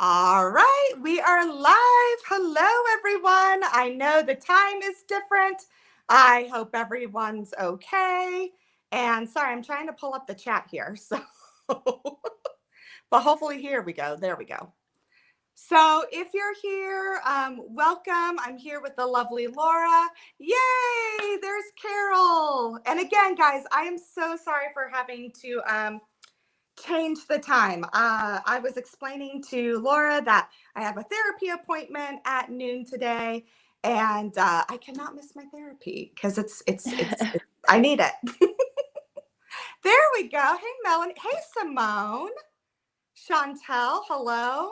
All right, we are live. Hello, everyone. I know the time is different. I hope everyone's okay. And sorry, I'm trying to pull up the chat here. So, but hopefully, here we go. There we go. So, if you're here, welcome. I'm here with the lovely Laura. Yay, there's Carol. And again, guys, I am so sorry for having to change the time. I was explaining to Laura that I have a therapy appointment at noon today, and I cannot miss my therapy because it's I need it. There we go. Hey, Melanie. Hey, Simone. Chantel. Hello,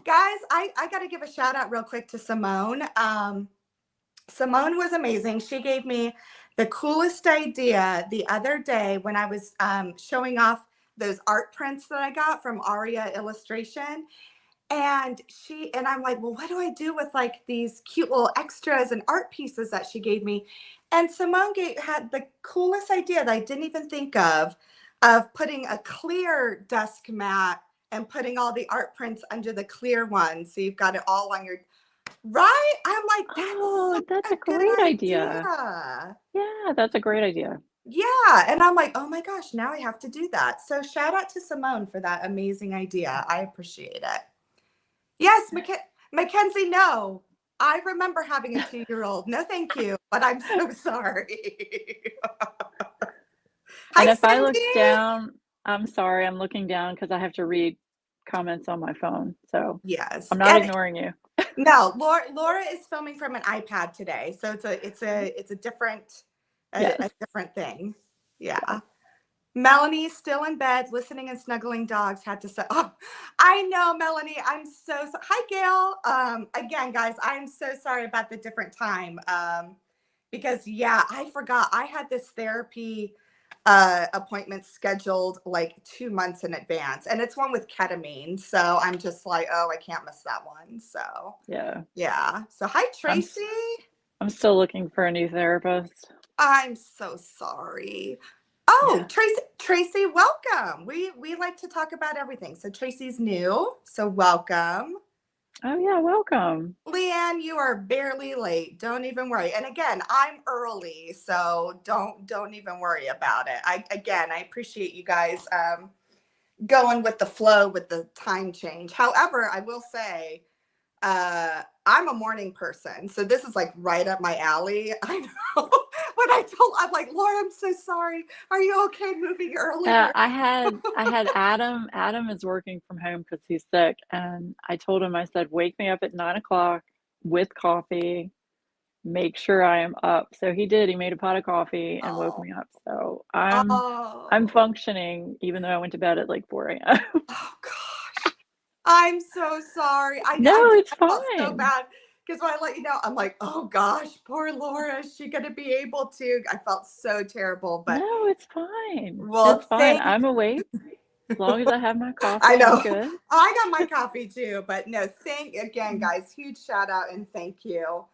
guys. I got to give a shout out real quick to Simone. Simone was amazing. She gave me the coolest idea the other day when I was showing off those art prints that I got from Aria Illustration. And I'm like, well, what do I do with like these cute little extras and art pieces that she gave me? And Simone had the coolest idea that I didn't even think of putting a clear desk mat and putting all the art prints under the clear one. So you've got it all on your right. I'm like, Oh, that's a a good great idea. idea. Yeah, that's a great idea. Yeah. And I'm like, oh my gosh, now I have to do that. So shout out to Simone for that amazing idea. I appreciate it. Yes, Mackenzie, no. I remember having a 2-year-old. No, thank you. But I'm so sorry. Hi, And if I look Cindy. down, I'm sorry, I'm looking down because I have to read comments on my phone. So Yes. I'm not And ignoring you. no, Laura is filming from an iPad today. So it's a different a Yes, different thing. yes. Yeah. Melanie, still in bed, listening and snuggling dogs, had to say, oh, I know, Melanie. I'm so hi, Gail. Again, guys, I'm so sorry about the different time. Because yeah, I forgot I had this therapy appointment scheduled like 2 months in advance, and it's one with ketamine. So I'm just like, oh, I can't miss that one. So Yeah. yeah. So hi, I'm Tracy. I'm still looking for a new therapist. I'm so sorry. Oh, Yeah. Tracy, welcome. We like to talk about everything. So Tracy's new, so welcome. Oh yeah, welcome. Leanne, you are barely late. Don't even worry. And again, I'm early, so don't even worry about it. I appreciate you guys going with the flow with the time change. However, I will say I'm a morning person, so this is like right up my alley. I know. When I'm like, Laura, I'm so sorry. Are you okay moving earlier? I had Adam. Adam is working from home because he's sick, and I told him, I said, wake me up at 9 o'clock with coffee. Make sure I am up. So he did. He made a pot of coffee and woke Oh, me up. So I'm oh, functioning even though I went to bed at like 4 a.m. oh gosh. I'm so sorry. No, it's I felt so fine. bad because when I let you know, I'm like, oh gosh, poor Laura. Is she gonna be able to? I felt so terrible, but No, it's fine. well, It's fine. thank I'm awake. As long as I have my I coffee, I'm know. good. I got my coffee too, but no, thank again, guys. Huge shout out and thank you.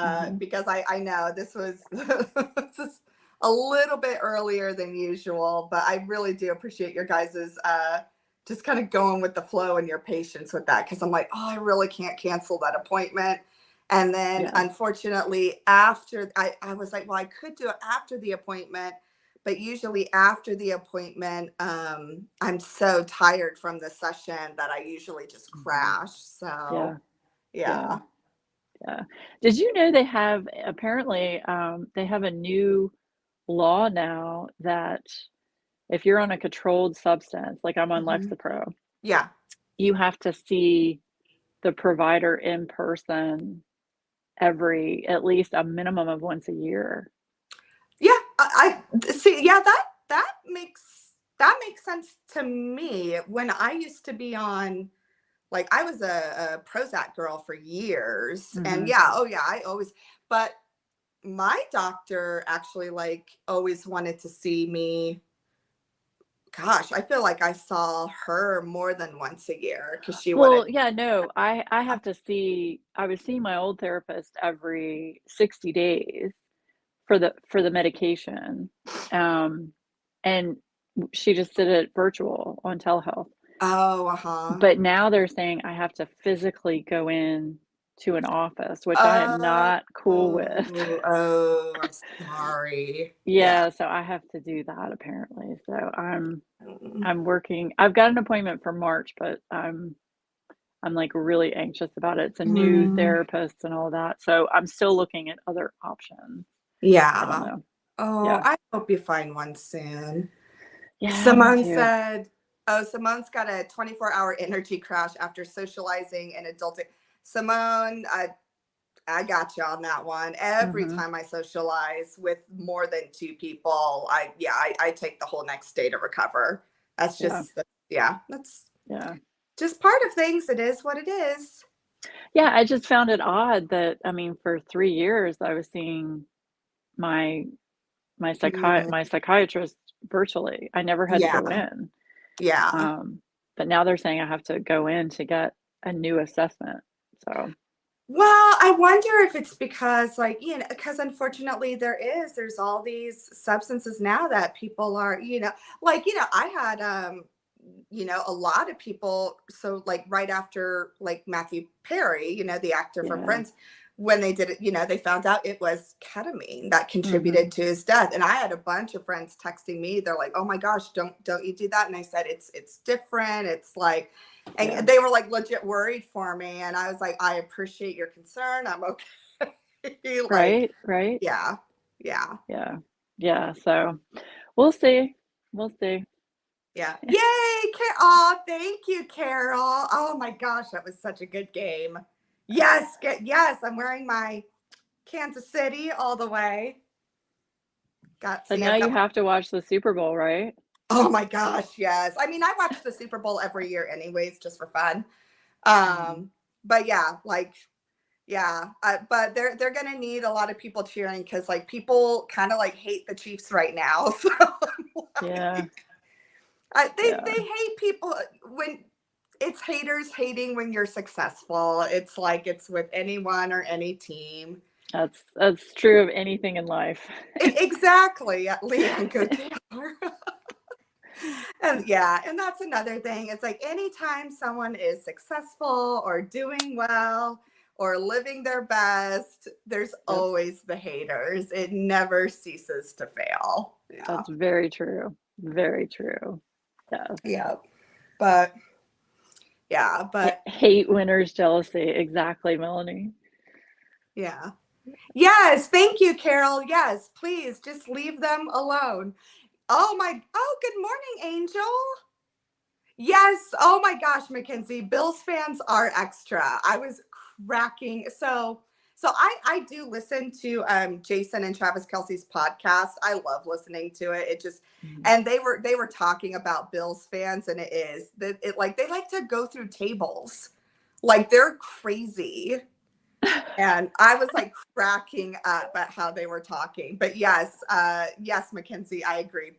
Hmm. Because I know this was this is a little bit earlier than usual, but I really do appreciate your guys's just kind of going with the flow and your patience with that. Cause I'm like, oh, I really can't cancel that appointment. And then Yeah. unfortunately, after I was like, well, I could do it after the appointment, but usually after the appointment, I'm so tired from the session that I usually just Hmm. crash. So Yeah. Yeah. yeah. Yeah. Did you know they have apparently they have a new law now that if you're on a controlled substance, like I'm on Mhm. Lexapro, Yeah. you have to see the provider in person every at least a minimum of once a year. Yeah. I see. Yeah, that makes sense to me. When I used to be on, like, I was a Prozac girl for years, and Hmm. yeah, oh yeah, I always. But my doctor actually like always wanted to see me. Gosh, I feel like I saw her more than once a year because she wanted. Well, yeah, no, I have to see. I was seeing my old therapist every 60 days for the medication, um, and she just did it virtual on telehealth. Oh, uh-huh. But now they're saying I have to physically go in to an office, which I am Oh, not cool with. oh, I'm sorry. Yeah. Yeah, so I have to do that apparently. So Mm. I'm working. I've got an appointment for March, but I'm like really anxious about it. It's a new Mm. therapist and all that. So I'm still looking at other options. I don't Yeah. know. Oh, Yeah. I hope you find one soon. Yeah, me Simone too. said, oh, Simone's got a 24-hour energy crash after socializing and adulting. Simone, I got you on that one. Every Mhm. time I socialize with more than two people, I take the whole next day to recover. That's Yeah. just, yeah, that's Yeah. just part of things. It is what it is. Yeah, I just found it odd that I mean, for 3 years I was seeing my Mm, my psychiatrist virtually. I never had to yeah, go in. yeah. Um, but now they're saying I have to go in to get a new assessment. So, Well, I wonder if it's because, like, because unfortunately there's all these substances now that people are, like, I had, a lot of people. So, like, right after, like, Matthew Perry, the actor from yeah. Friends, when they did it, they found out it was ketamine that Mhm. contributed to his death. And I had a bunch of friends texting me. They're like, "Oh my gosh, don't you do that?" And I said, "It's different. It's like," Yeah. and they were like legit worried for me, and I was like, I appreciate your concern, I'm okay. Like, Right, right. yeah, yeah, Yeah. Yeah, so we'll see. We'll see. yeah. Yay, oh, thank you, Carol. Oh my gosh, that was such a good game. Yes, I'm wearing my Kansas City all the way. So now I've got you my, have to watch the Super Bowl, right? oh my gosh, yes. I mean, I watch the Super Bowl every year anyways, just for fun. Mhm. But yeah, like, yeah, but they're gonna need a lot of people cheering because, like, people kind of like hate the Chiefs right now. So Yeah. like, Yeah. they hate people when it's haters hating when you're successful. It's like it's with anyone or any team. That's true of anything in life. Exactly, Leanne Go Taylor. And yeah, and that's another thing. It's like anytime someone is successful or doing well or living their best, there's Yep. always the haters. It never ceases to fail. Yeah. That's very true. Very true. Yes. Yeah. But yeah, but Hate winners jealousy. Exactly, Melanie. yeah. Yes, thank you, Carol. Yes, please just leave them alone. Good morning, Angel. Yes. Oh my gosh, Mackenzie. Bills fans are extra. I was cracking. So I do listen to Jason and Travis Kelsey's podcast. I love listening to it. It just Mhm. and they were talking about Bills fans, and it is that it like they like to go through tables. Like they're crazy. And I was like cracking up at how they were talking. But yes, Mackenzie, I agree.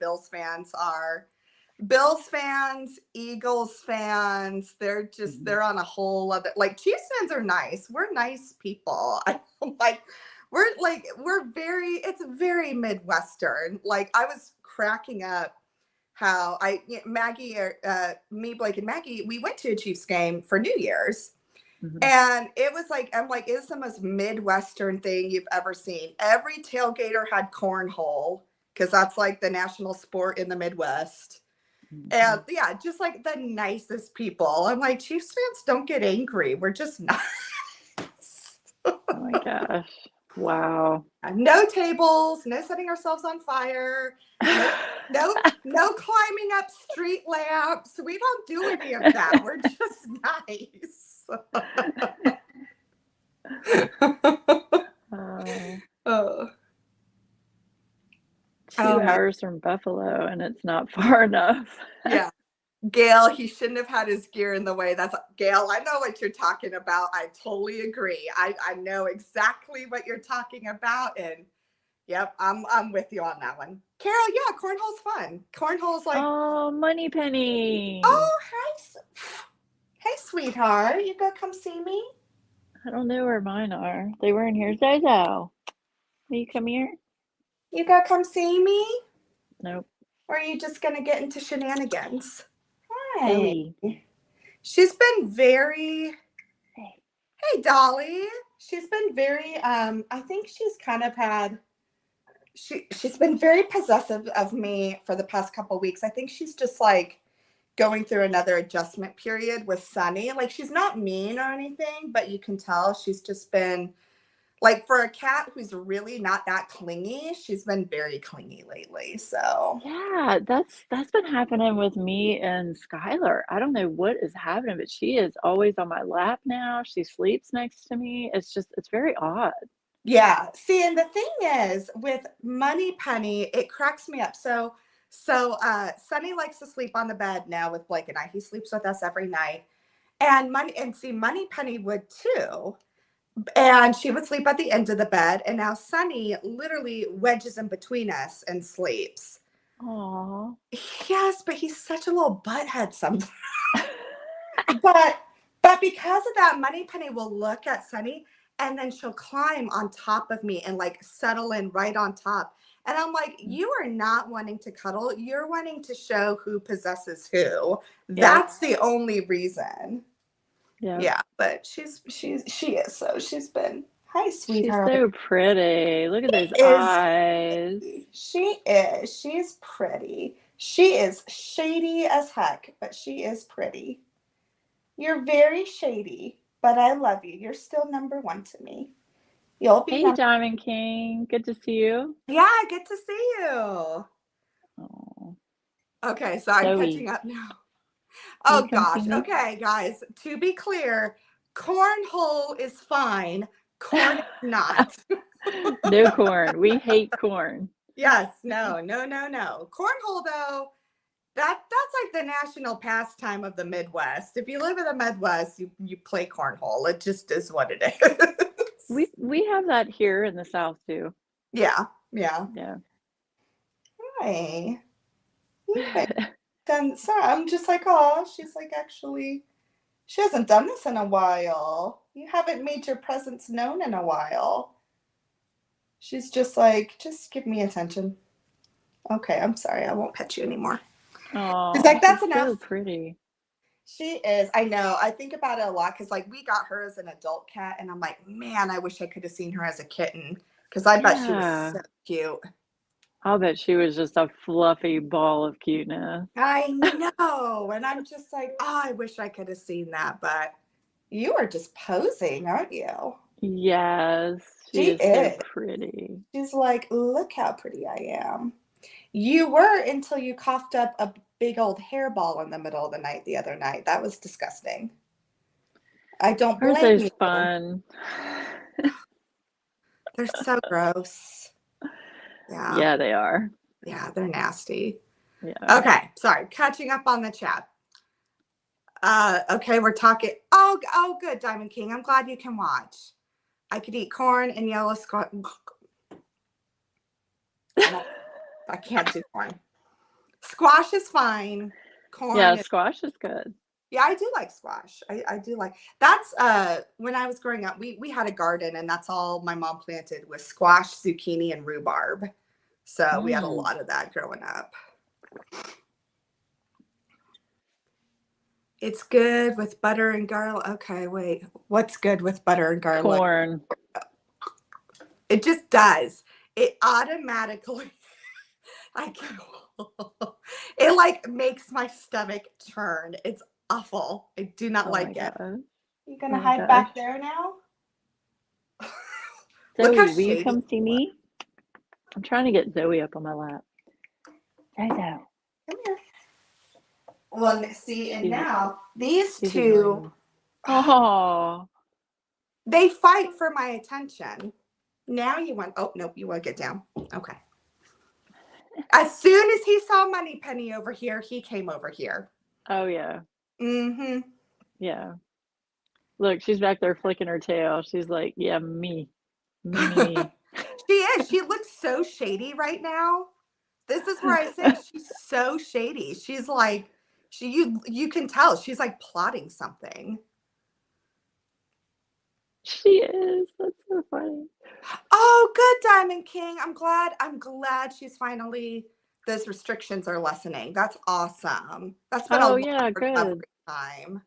Bills fans, Eagles fans, Mhm. they're on a whole other, like, Chiefs fans are nice. We're nice people. I like we're very it's very Midwestern. Like I was cracking up how Maggie me, Blake and Maggie, we went to a Chiefs game for New Year's. Mhm. And it was like, I'm like, it's the most Midwestern thing you've ever seen. Every tailgater had cornhole because that's like the national sport in the Midwest. And Mhm. yeah, just like the nicest people. I'm like, Chiefs fans don't get angry. We're just nice. Oh my gosh. Wow. No tables, no setting ourselves on fire, no, no climbing up street lamps. We don't do any of that. We're just nice. Uh, Oh, oh two man. hours from Buffalo, and it's not far enough. Yeah. Gail, he shouldn't have had his gear in the way. That's Gail. I know what you're talking about. I totally agree. I know exactly what you're talking about. And yep, I'm with you on that one. Carol, yeah, cornhole's fun. Cornhole's like, Oh, Money Penny. oh, hey, sweetheart. You go come see me? I don't know where mine are. They were in here. Zozo, will you come here? You go come see me? Nope. Or are you just gonna get into shenanigans? Hi. Zoe. She's been very, Hey. hey, Dolly. She's been very, I think she's kind of had, she's been very possessive of me for the past couple weeks. I think she's just like going through another adjustment period with Sunny. Like she's not mean or anything, but you can tell she's just been like for a cat who's really not that clingy, she's been very clingy lately. So Yeah, that's been happening with me and Skylar. I don't know what is happening, but she is always on my lap now. She sleeps next to me. It's very odd. yeah. See, and the thing is with Money Penny, it cracks me up. So Sunny likes to sleep on the bed now with Blake and I. He sleeps with us every night. And Money Penny would too. And she would sleep at the end of the bed. And now Sunny literally wedges in between us and sleeps. Aw. Yes, but he's such a little butthead sometimes. But because of that, Money Penny will look at Sunny and then she'll climb on top of me and like settle in right on top. And I'm like, you are not wanting to cuddle. You're wanting to show who possesses who. Yep. That's the only reason. Yep. Yeah, but she is. So she's been, hi, She's sweetheart. so pretty. Look at those She is eyes. She is. She's pretty. She is shady as heck, but she is pretty. You're very shady, but I love you. You're still number one to me. You'll be Hey, number. Diamond King. Good to see you. Yeah, good to see you. Oh, Okay, so I'm Zoe, catching up now. will Oh you come see gosh. me? Okay, guys. To be clear, cornhole is fine. Corn is not. No corn. We hate corn. Yes. No. Cornhole though. That's like the national pastime of the Midwest. If you live in the Midwest, you play cornhole. It just is what it is. We have that here in the South too. Yeah. Yeah. Hi. Done. So I'm just like, oh, she's like actually, she hasn't done this in a while. You haven't made your presence known in a while. She's just like, just give me attention. Okay, I'm sorry. I won't pet you anymore. Oh, She's like, that's she's enough. so pretty. She is. I know. I think about it a lot because, like, we got her as an adult cat, and I'm like, man, I wish I could have seen her as a kitten because I bet she was so cute. I'll bet she was just a fluffy ball of cuteness. I know. And I'm just like, oh, I wish I could have seen that. But you are just posing, aren't you? Yes, she She is so is. pretty. She's like, look how pretty I am. You were until you coughed up a big old hairball in the middle of the night the other night. That was disgusting. I don't Aren't blame those you. fun? They're so gross. Yeah. Yeah, they are. Yeah, they're nasty. Yeah. Okay, sorry. Catching up on the chat. Okay, we're talking. Oh, good, Diamond King. I'm glad you can watch. I could eat corn and yellow squash. I can't do corn. Squash is fine. Corn. Yeah, is, squash is good. yeah, I do like squash. I do like. That's when I was growing up, we had a garden and that's all my mom planted was squash, zucchini, and rhubarb. So we had a lot of that growing up. It's good with butter and garlic. Okay, wait. What's good with butter and garlic? Corn. It just does. It automatically it like makes my stomach turn. It's awful. I do not like it. You gonna hide back there now? Zoe, will you come see me? I'm trying to get Zoe up on my lap. Zozo. Come here. Well, see, and now these two, they fight for my attention. Now you want, oh, nope, you want to get down. Okay. As soon as he saw Money Penny over here, he came over here. Oh, yeah. Mm-hmm. Yeah. Look, she's back there flicking her tail. She's like, yeah, me. She is. She looks so shady right now. This is where I say she's so shady. She's like, you can tell she's like plotting something. She is. That's so funny. Oh, good, Diamond King. I'm glad she's finally those restrictions are lessening. That's awesome. That's been a Oh, long yeah, good. recovery time.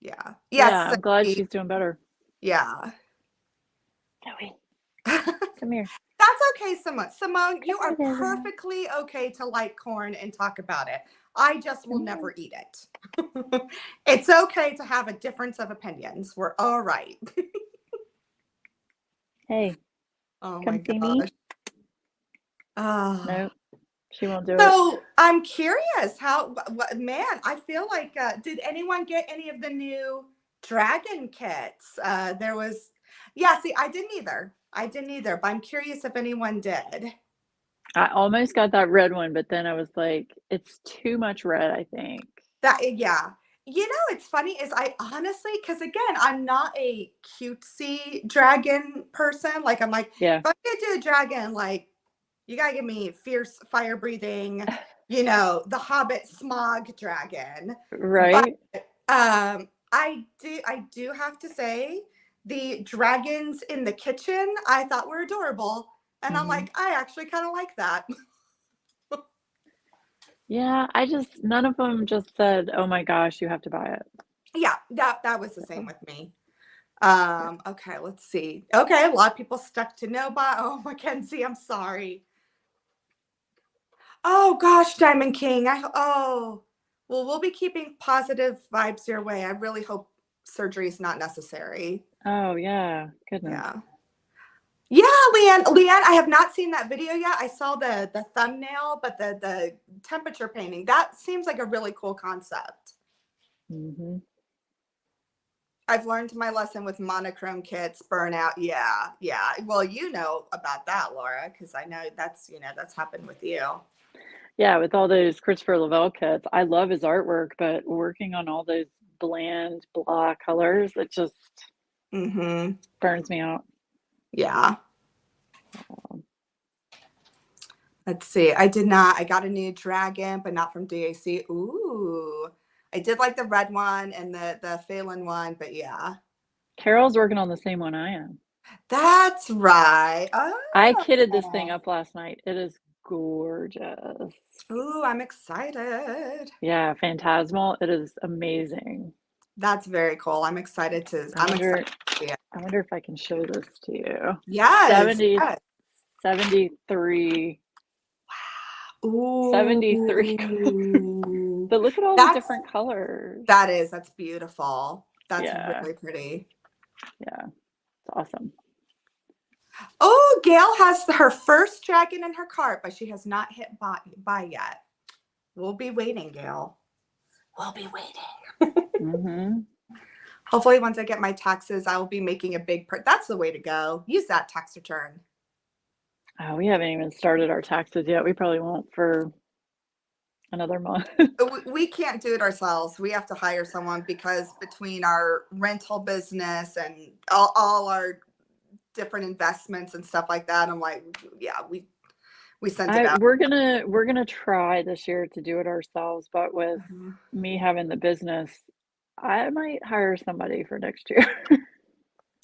Yeah. Yeah, Yes. I'm glad Zoe. she's doing better. Yeah. Zoe, That's come here. okay, Simone. Simone, you Come are here, Zoe. perfectly okay to like corn and talk about it. I just will Come here. never eat it. It's okay to have a difference of opinions. We're all right. Hey, Oh my come see me. gosh. Ah. Nope, she won't do it. So I'm curious man, I feel like, did anyone get any of the new dragon kits? Yeah, see, I didn't either. But I'm curious if anyone did. I almost got that red one, but then I was like, it's too much red, I think. Yeah. You know, it's funny is I honestly, because again, I'm not a cutesy dragon person. Like, I'm like, Yeah. if I'm gonna do a dragon, like, you gotta give me fierce fire breathing, the Hobbit smog dragon. But Right? I do have to say the dragons in the kitchen I thought were adorable. And I'm Mhm. like, I actually kind of like that. Yeah, none of them just said, "Oh my gosh, you have to buy it." Yeah, that was the same So, with me. yeah. Okay, let's see. Okay, a lot of people stuck to no buy. Oh, Mackenzie, I'm sorry. Oh gosh, Diamond King. Well, we'll be keeping positive vibes your way. I really hope surgery is not necessary. Oh, yeah. Goodness. Yeah. Yeah, Leanne, I have not seen that video yet. I saw the thumbnail, but the temperature painting, that seems like a really cool concept. Mhm. I've learned my lesson with monochrome kits, burnout. Yeah, yeah. Well, you know about that, Laura, because I know that's happened with you. Yeah, with all those Christopher Lavelle kits, I love his artwork, but working on all those bland blah colors, it just Mm-hmm. burns me out. Yeah. Um, Let's see. I got a new dragon, but not from DAC. Ooh. I did like the red one and the Phelan one, but yeah. Carol's working on the same one I am. That's right. I kitted this thing Oh. up last night. It is gorgeous. Ooh, I'm excited. Yeah, Phantasmal. It is amazing. That's very cool. I'm excited I wonder to see it. I wonder if I can show this to you. Yes. 70 Yes. 73 73 Ooh. But look at all the That's different colors. that's beautiful. That's Yeah, really pretty. yeah, it's awesome. Oh, Gail has her first dragon in her cart, but she has not hit buy yet. We'll be waiting, Gail. We'll be waiting. hmm Hopefully, once I get my taxes, I will be making a big That's the way to go. Use that tax return. Oh, we haven't even started our taxes yet. We probably won't for another month. We can't do it ourselves. We have to hire someone because between our rental business and all our different investments and stuff like that, I'm like, yeah, we sent it out. We're gonna try this year to do it ourselves, but with Mhm. me having the business, I might hire somebody for next year.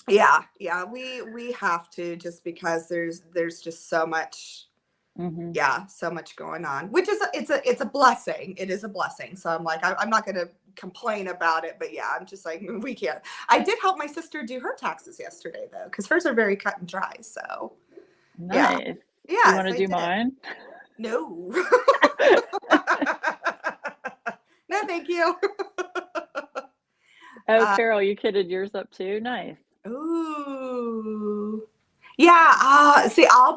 Yeah, we have to just because there's just so much, hmm so much going on, which is it's a blessing. It is a blessing. So I'm like, I'm not gonna complain about it, but yeah, I'm just like, we can't. I did help my sister do her taxes yesterday though, because hers are very cut and dry. So yeah, Nice. You yes, want to I do did. mine? No. No, thank you. Oh, Carol, you kitted yours up too? Nice. Ooh. Yeah, see, I'll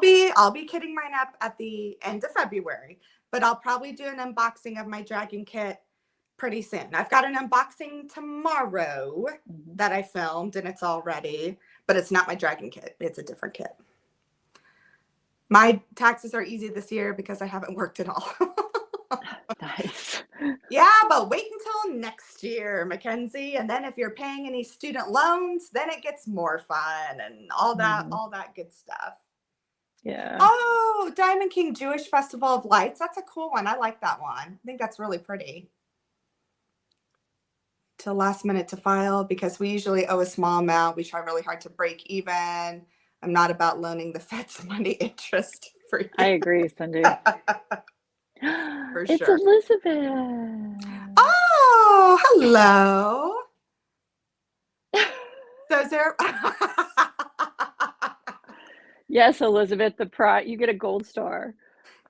be kidding mine up at the end of February, but I'll probably do an unboxing of my dragon kit pretty soon. I've got an unboxing tomorrow hmm that I filmed and it's all ready, but it's not my dragon kit. It's a different kit. My taxes are easy this year because I haven't worked at all. Nice. Yeah, but wait until next year, Mackenzie. And then if you're paying any student loans, then it gets more fun and hmm all that good stuff. Yeah. Oh, Diamond King Jewish Festival of Lights. That's a cool one. I like that one. I think that's really pretty. Till last minute to file because we usually owe a small amount. We try really hard to break even. I'm not about loaning the feds money interest for you. I agree, Cindy. For It's sure. Elizabeth. Oh, hello. So is there Yes, Elizabeth, you get a gold star.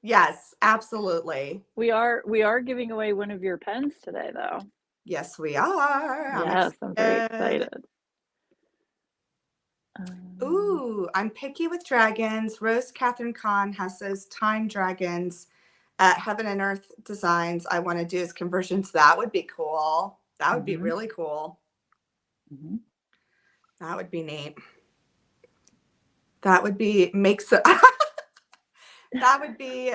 Yes, absolutely. We are giving away one of your pens today, though. Yes, we are. I'm Yes, I'm very excited. excited. Ooh, I'm picky with dragons. Rose Catherine Kahn has those time dragons at Heaven and Earth Designs. I want to do as conversions. That would be cool. That would be Mhm. really cool. Mhm. That would be neat. That would be makes that would be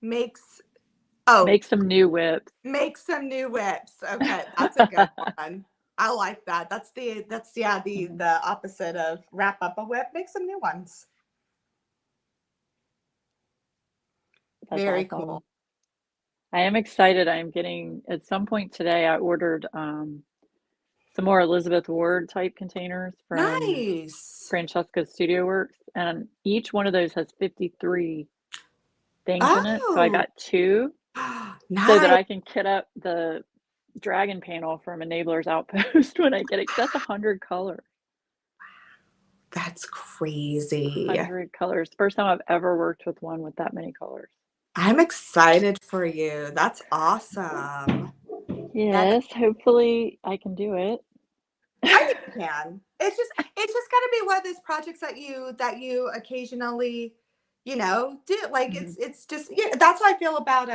makes Make some new whips. make some new whips. Okay, that's a good one. I like that. That's yeah, Mhm. the opposite of wrap up a whip. Make some new ones. That's Very awesome. cool. I am excited. I'm getting at some point today, I ordered some more Elizabeth Ward type containers from Nice. Francesca Studio Works, and each one of those has 53 things in it. So I Oh, got 2 so that nice. I can kit up the dragon panel from Enabler's Outpost when I get it, 'cause that's 100 colors. That's crazy. 100 colors. First time I've ever worked with one with that many colors. I'm excited for you. That's awesome. That Yes, hopefully I can do it. I think you can. It's just got to be one of those projects that you occasionally, do. Like Mhm. it's just yeah. That's how I feel about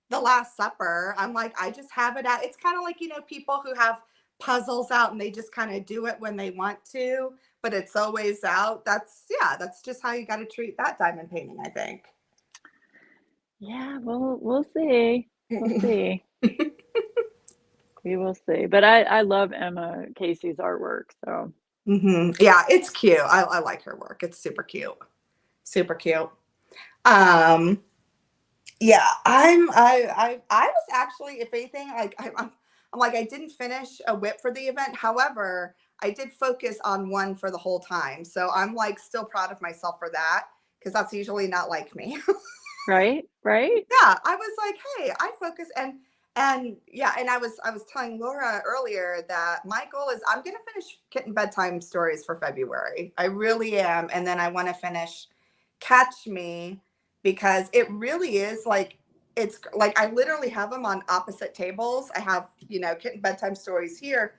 the Last Supper. I'm like I just have it out. It's kind of like people who have puzzles out and they just kind of do it when they want to, but it's always out. That's just how you got to treat that diamond painting. I think. Yeah, we'll see. We'll see. We will see. But I love Emma Casey's artwork, so Yeah, it's cute. I like her work. It's super cute. Super cute. Um, yeah, I was actually, if anything, like I'm like I didn't finish a whip for the event. However, I did focus on one for the whole time. So I'm like still proud of myself for that because that's usually not like me. right? Right? Yeah, I was like, hey, I focus and yeah, and I was telling Laura earlier that my goal is I'm gonna finish Kitten Bedtime Stories for February. I really am, and then I want to finish Catch Me because it really is like it's like I literally have them on opposite tables. I have Kitten Bedtime Stories here,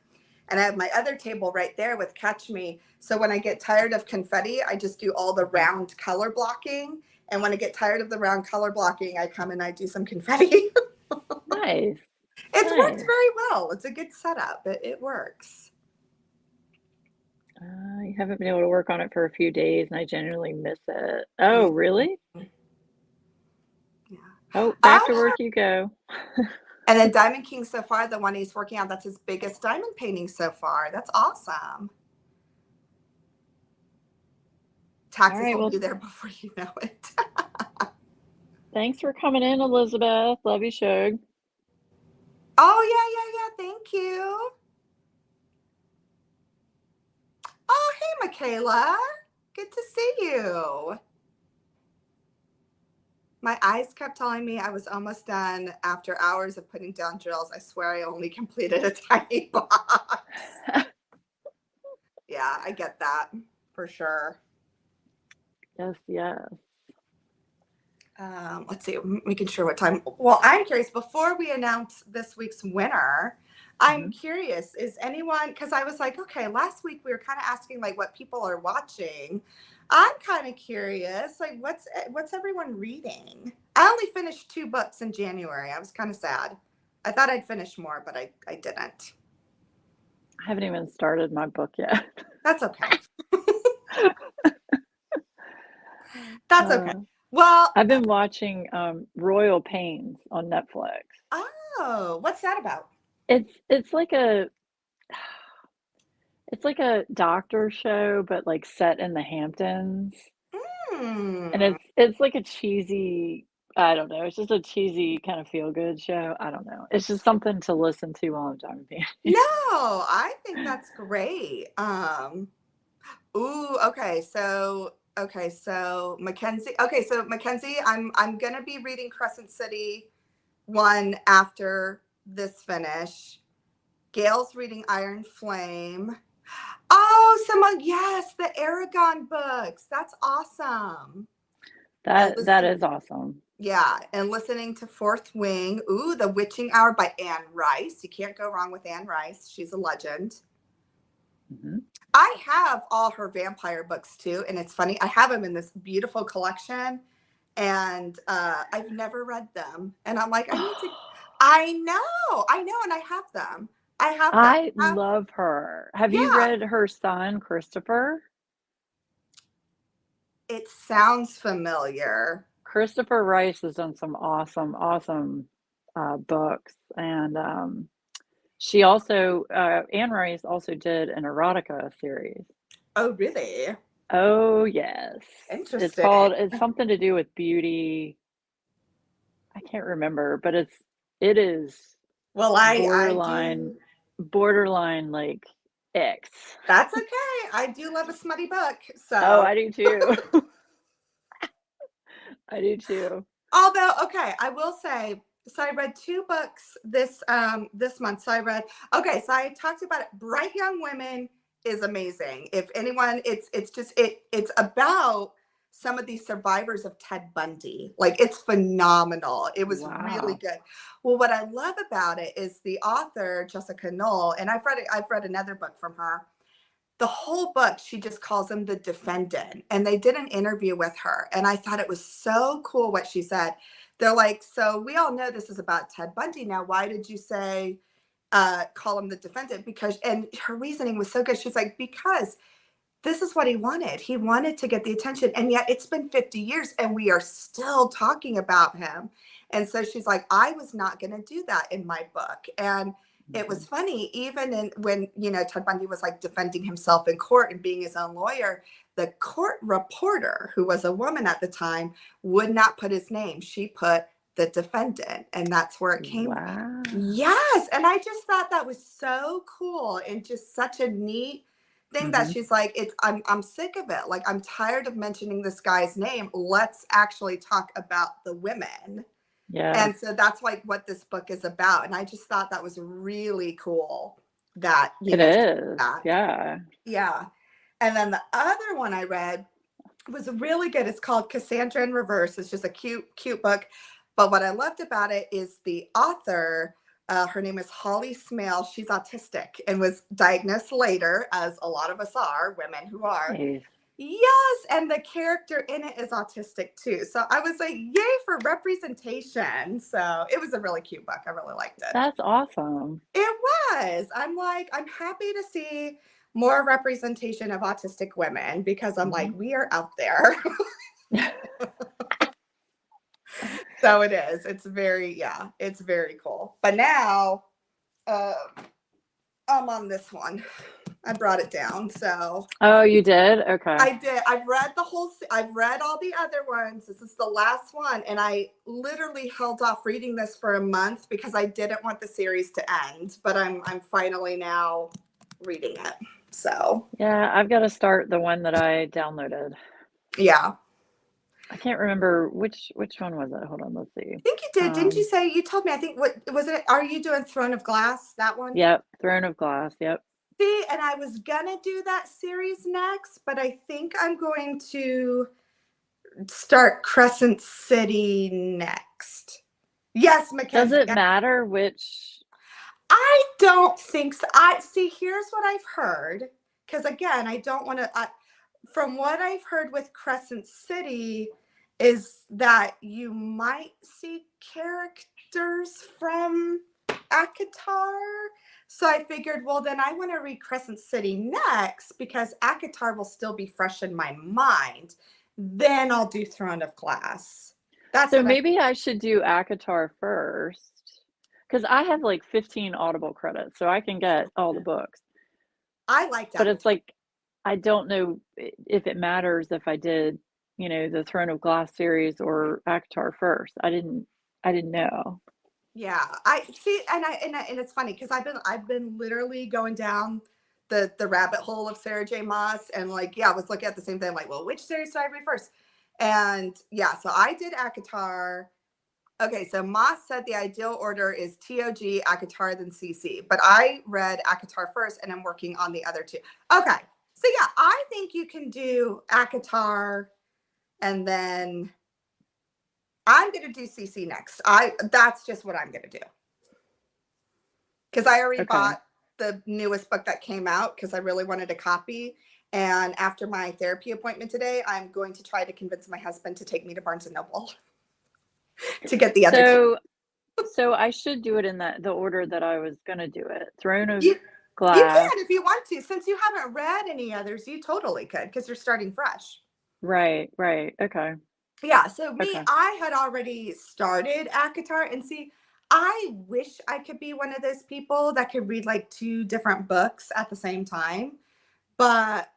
and I have my other table right there with Catch Me. So when I get tired of confetti, I just do all the round color blocking. And when I get tired of the round color blocking, I come and I do some confetti. Nice. It's worked Nice. very well. It's a good setup. It works. I haven't been able to work on it for a few days, and I generally miss it. Oh, really? Yeah. Oh, back to Oh, work you go. and then Diamond King so far, the one he's working on, that's his biggest diamond painting so far. That's awesome. All Taxes right. will Well, be there before you know it. thanks for coming in, Elizabeth. Love you, Shug. Oh, yeah, yeah, yeah. Thank you. Oh, hey, Michaela. Good to see you. My eyes kept telling me I was almost done after hours of putting down drills. I swear I only completed a tiny box. Yeah, I get that for sure. Yes, yes. Let's see, making sure what time. Well, I'm curious, before we announce this week's winner, I'm Mhm. curious, is anyone, because I was like, okay, last week we were kind of asking like what people are watching. I'm kind of curious, like what's everyone reading? I only finished 2 books in January. I was kind of sad. I thought I'd finish more, but I didn't. I haven't even started my book yet. That's okay. That's okay. Uh, Well, I've been watching Royal Pains on Netflix. oh, what's that about? It's like a it's like a doctor show, but like set in the Hamptons. And Hmm. it's like a cheesy, I don't know, it's just a cheesy kind of feel good show. I don't know. It's just something to listen to while I'm driving. No, I think that's great. Ooh, okay. So Okay, so Mackenzie. Okay, so Mackenzie, I'm gonna be reading Crescent City one after this finish. Gail's reading Iron Flame. Oh, someone, yes, the Aragon books. That's awesome. And That listen, is awesome. yeah, and listening to Fourth Wing. Ooh, The Witching Hour by Anne Rice. You can't go wrong with Anne Rice. She's a legend. Hmm. I have all her vampire books too, and it's funny. I have them in this beautiful collection, and I've never read them. And I'm like, I need to. I know, and I have them. I have them. I love her. Have you Yeah, read her son, Christopher? it sounds familiar. Christopher Rice has done some awesome books, and she also Anne Rice also did an erotica series. Oh, really? Oh yes, Interesting. it's something to do with beauty. I can't remember, but it is Well, I borderline do. borderline like X. That's okay. I do love a smutty book. Oh, So, I do too. I do too. although, okay, I will say, so I read two books this month. So I read, okay, so I talked about it. Bright Young Women is amazing. If anyone, it's about some of these survivors of Ted Bundy. Like, it's phenomenal. It was really Wow. good. Well, what I love about it is the author Jessica Knoll, and I've read another book from her. The whole book, she just calls him the defendant. And they did an interview with her. And I thought it was so cool what she said. They're like, so we all know this is about Ted Bundy. Now, why did you say, call him the defendant? Because, and her reasoning was so good. She's like, because this is what he wanted. He wanted to get the attention. And yet it's been 50 years and we are still talking about him. And so she's like, I was not going to do that in my book. And it was Mhm. funny, even in when, you know, Ted Bundy was like defending himself in court and being his own lawyer, the court reporter, who was a woman at the time, would not put his name. She put the defendant. And that's where it came from. Wow. Yes. And I just thought that was so cool and just such a neat thing that Hmm. she's like, it's I'm sick of it. Like, I'm tired of mentioning this guy's name. Let's actually talk about the women. Yeah, And so that's like what this book is about. And I just thought that was really cool that, you it know, she did is. that. Yeah. Yeah. And then the other one I read was really good. It's called Cassandra in Reverse. It's just a cute book. But what I loved about it is the author, her name is Holly Smale. She's autistic and was diagnosed later, as a lot of us are, women who are. Nice. Yes, and the character in it is autistic too. So I was like, yay for representation. So it was a really cute book. I really liked it. That's awesome. It was. I'm like, I'm happy to see more representation of autistic women because I'm like, Hmm. we are out there. So it is. It's very, yeah, it's very cool. But now uh, I'm on this one. I brought it down. So Oh, you did? Okay. I did. I've read all the other ones. This is the last one. And I literally held off reading this for a month because I didn't want the series to end. But I'm finally now reading it. So Yeah, I've got to start the one that I downloaded. yeah. I can't remember which one was it. Hold on, let's see. I think you did. Didn't you Um, say you told me? I think what was it? Are you doing Throne of Glass? That one? yep, Throne of Glass. Yep. See, and I was gonna do that series next, but I think I'm going to start Crescent City next. Yes, Does Mackenzie. it matter which? I don't think so. I see. Here's what I've heard, because again, I don't want to. From what I've heard with Crescent City, is that you might see characters from Akatar. So I figured, well, then I want to read Crescent City next because Akatar will still be fresh in my mind. Then I'll do Throne of Glass. That's So what I. maybe I should do ACOTAR first, because I have like 15 Audible credits, so I can get all the books. I liked But it's Akatar. like, I don't know if it matters if I did, the Throne of Glass series or ACOTAR first. I didn't know. Yeah, I see, and it's funny because I've been literally going down the rabbit hole of Sarah J. Maas, and like, yeah, I was looking at the same thing, like, well, which series do I read first? And yeah, so I did ACOTAR. Okay, so Moss said the ideal order is TOG, ACOTAR, then CC. But I read ACOTAR first, and I'm working on the other two. Okay, so yeah, I think you can do ACOTAR, and then I'm going to do CC next. That's just what I'm going to do. Because I already bought the newest book that came out because I really wanted a copy. And after my therapy appointment today, I'm going to try to convince my husband to take me to Barnes & Noble to get the other two. So I should do it in the order that I was gonna do it. Throne of You Glass. can if you want to. Since you haven't read any others, you totally could because you're starting fresh. Right. Okay. Yeah. So me, Okay. I had already started ACOTAR, and see, I wish I could be one of those people that could read like 2 different books at the same time. But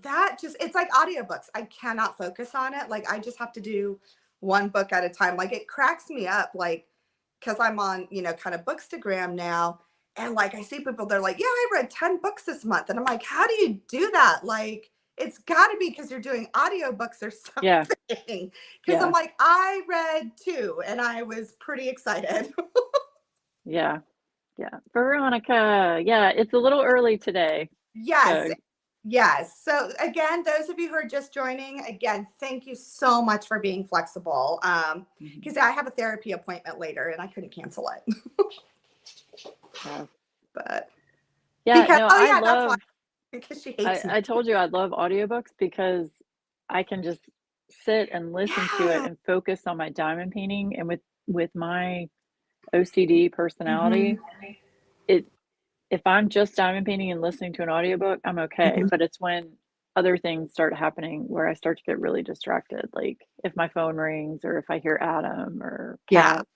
that just, it's like audiobooks. I cannot focus on it. Like I just have to do one book at a time. Like it cracks me up, like, because I'm on, kind of Bookstagram now. And like I see people, they're like, yeah, I read 10 books this month. And I'm like, how do you do that? Like, it's got to be because you're doing audiobooks or something. Yeah. Because I'm like, I read 2 and I was pretty excited. Yeah. Veronica, yeah, it's a little early today. Yes. Yes. So again, those of you who are just joining, again, thank you so much for being flexible. Because I have a therapy appointment later and I couldn't cancel it. Yeah. But Yeah, because, no, that's why. Because she hates me. I told you I love audiobooks because I can just sit and listen to it and focus on my diamond painting. And with my OCD personality, if I'm just diamond painting and listening to an audiobook, I'm okay. But it's when other things start happening where I start to get really distracted. Like if my phone rings or if I hear Adam or cats,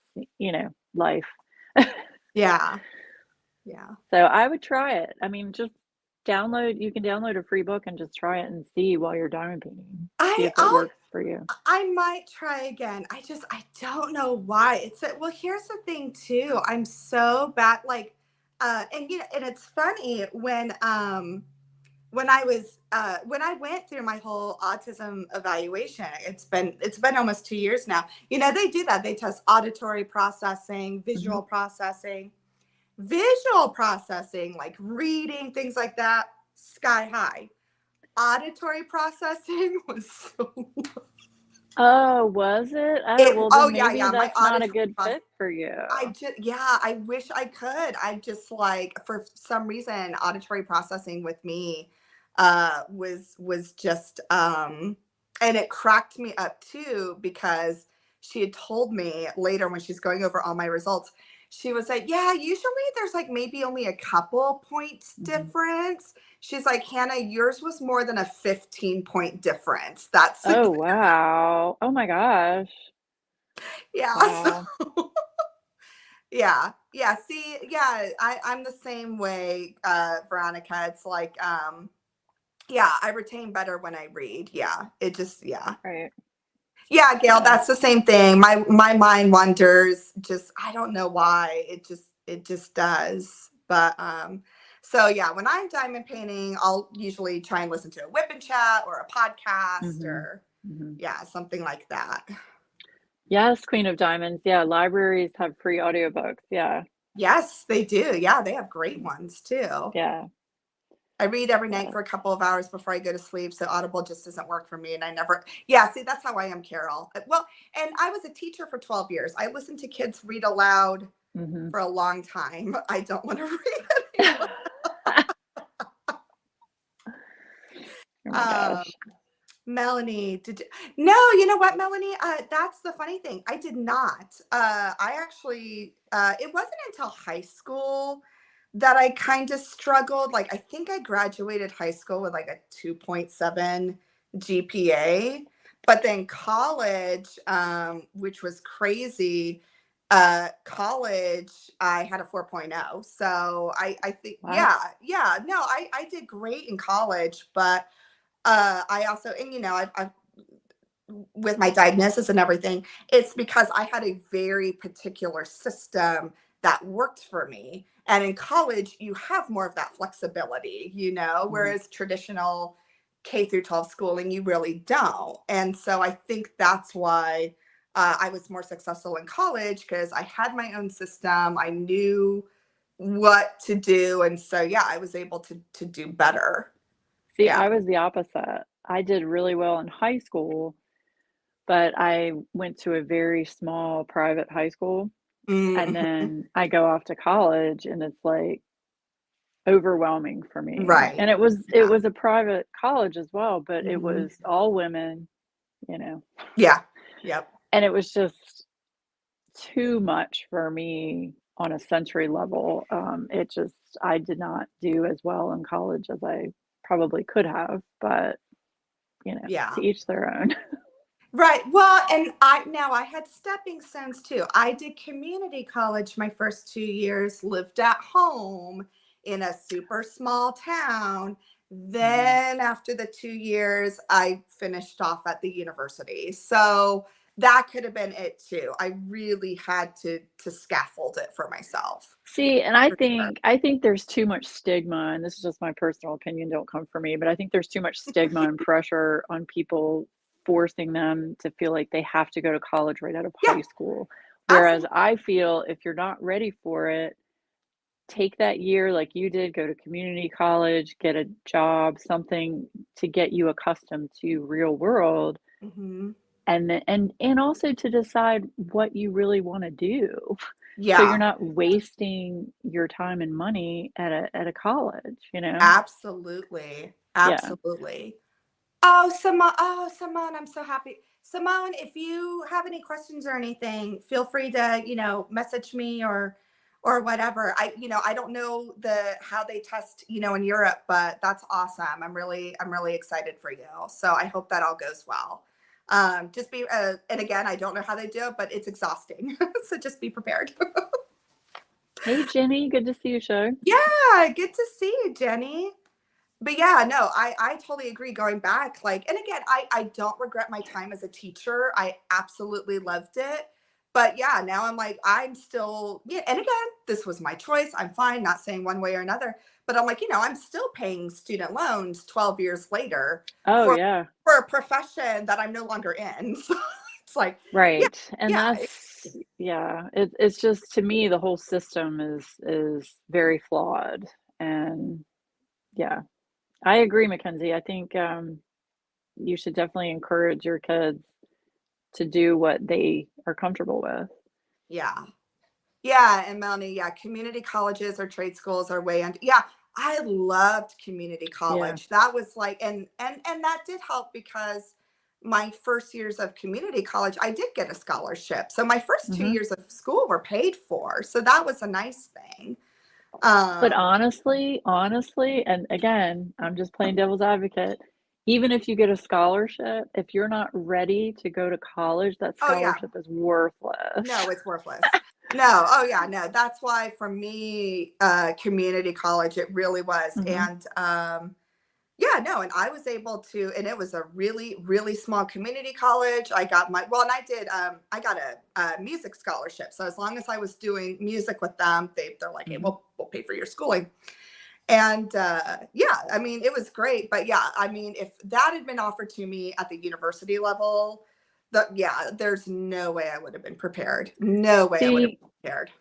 life. Yeah. So I would try it. I mean, just you can download a free book and just try it and see while you're diamond painting. See if it works for you. I might try again. I don't know why. Well, here's the thing too. I'm so bad, like, and and it's funny when I went through my whole autism evaluation, it's been almost 2 years now. They do that. They test auditory processing, visual processing. Visual processing, like reading, things like that, sky high. Auditory processing was so low. Oh, was it? Well, then maybe that's not a good fit for you. I wish I could. I just like, for some reason, auditory processing with me was just and it cracked me up too, because she had told me later when she's going over all my results, she was like, yeah, usually there's like maybe only a couple points difference. She's like, Hannah, yours was more than a 15-point difference. That's oh wow. Oh my gosh. Yeah. Wow. So, yeah. See, yeah, I'm the same way, Veronica. It's like, I retain better when I read. Yeah. It just, Right. Yeah, Gail, that's the same thing. My mind wanders. Just, I don't know why. It just does. But so yeah, when I'm diamond painting, I'll usually try and listen to a whip and chat or a podcast or something like that. Yes, Queen of Diamonds. Yeah, libraries have free audiobooks. Yeah. Yes, they do. Yeah, they have great ones too. Yeah. I read every night for a couple of hours before I go to sleep. So Audible just doesn't work for me. And see, that's how I am, Carol. Well, and I was a teacher for 12 years. I listened to kids read aloud for a long time. I don't want to read anymore. Oh my gosh. Melanie, no, you know what, Melanie? That's the funny thing. I did not. I actually, it wasn't until high school that I kind of struggled. Like, I think I graduated high school with like a 2.7 GPA, but then college, which was crazy. College, I had a 4.0. So I think, no, I did great in college, but I also, and I've with my diagnosis and everything, it's because I had a very particular system that worked for me. And in college, you have more of that flexibility, whereas traditional K through 12 schooling, you really don't. And so I think that's why I was more successful in college, because I had my own system. I knew what to do. And so, yeah, I was able to do better. See, Yeah. I was the opposite. I did really well in high school, but I went to a very small private high school, and Mhm. then I go off to college and it's like overwhelming for me. Right. And it Yeah. was a private college as well, but it Mhm. was all women, you know. Yeah. Yep. And it was just too much for me on a sensory level. It just I did not do as well in college as I probably could have, but Yeah. to each their own. Right. Well, and I had stepping stones too. I did community college my first 2 years, lived at home in a super small town. Mhm. Then after the 2 years, I finished off at the university. So that could have been it too. I really had to scaffold it for myself. Yeah, See, and I for sure. think I think there's too much stigma, and this is just my personal opinion, don't come for me, but I think there's too much stigma and pressure on people forcing them to feel like they have to go to college right out of Yeah, high school. Whereas absolutely. I feel if you're not ready for it, take that year like you did, go to community college, get a job, something to get you accustomed to real world, Hmm. and then and also to decide what you really wanna do. So you're Yeah, not wasting your time and money at a college, you know? absolutely. Yeah. Absolutely. Oh, Simone, I'm so happy. Simone, if you have any questions or anything, feel free to, message me or whatever. I don't know how they test, in Europe, but that's awesome. I'm really excited for you. So I hope that all goes well. Just be and again, I don't know how they do it, but it's exhausting. So just be prepared. Hey, Jenny, good to see you, Shug. Yeah, good to see you, Jenny. But yeah, no, I totally agree. Going back, like, and again, I don't regret my time as a teacher. I absolutely loved it. But yeah, now I'm like, I'm still, yeah, and again, this was my choice. I'm fine, not saying one way or another. But I'm like, I'm still paying student loans 12 years later Oh, for yeah. a profession that I'm no longer in. So it's like, yeah, Right, and yeah, that's yeah, it's just to me, the whole system is very flawed, and yeah. I agree, Mackenzie. I think, you should definitely encourage your kids to do what they are comfortable with. yeah. Yeah, and Melanie, yeah, community colleges or trade schools are way under. Yeah, I loved community Yeah. college. That was like, and that did help because my first years of community college, I did get a scholarship. So my first two Mhm. years of school were paid for. So that was a nice thing. But Um, honestly, and again, I'm just playing devil's advocate, even if you get a scholarship, if you're not ready to go to college, that oh yeah, scholarship is worthless. no, it's worthless. No, oh yeah, no. That's why for me, community college, it really was. Mhm, And yeah, no, and I was able to, and it was a really, really small community college. I got and I got a music scholarship. So as long as I was doing music with them, they're like, hey, mhm. we'll pay for your schooling. And yeah, I mean, it was great. But yeah, I mean, if that had been offered to me at the university level, yeah, there's no way I would have been prepared. No way I would have See, been prepared.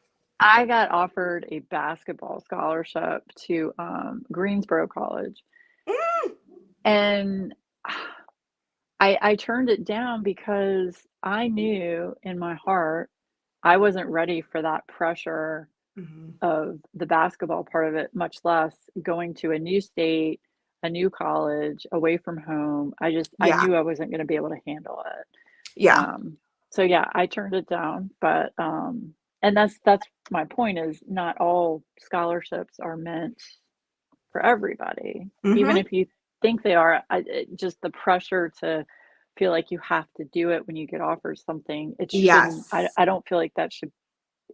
I got offered a basketball scholarship to, Greensboro College, Mm, and I turned it down because I knew in my heart I wasn't ready for that pressure mhm. of the basketball part of it, much less going to a new state, a new college, away from home. I Yeah, knew I wasn't gonna be able to handle it. yeah, So yeah, I turned it down, but, and that's my point is not all scholarships are meant for everybody. Even hmm, if you think they are, just the pressure to feel like you have to do it when you get offered something, it shouldn't yes. I don't feel like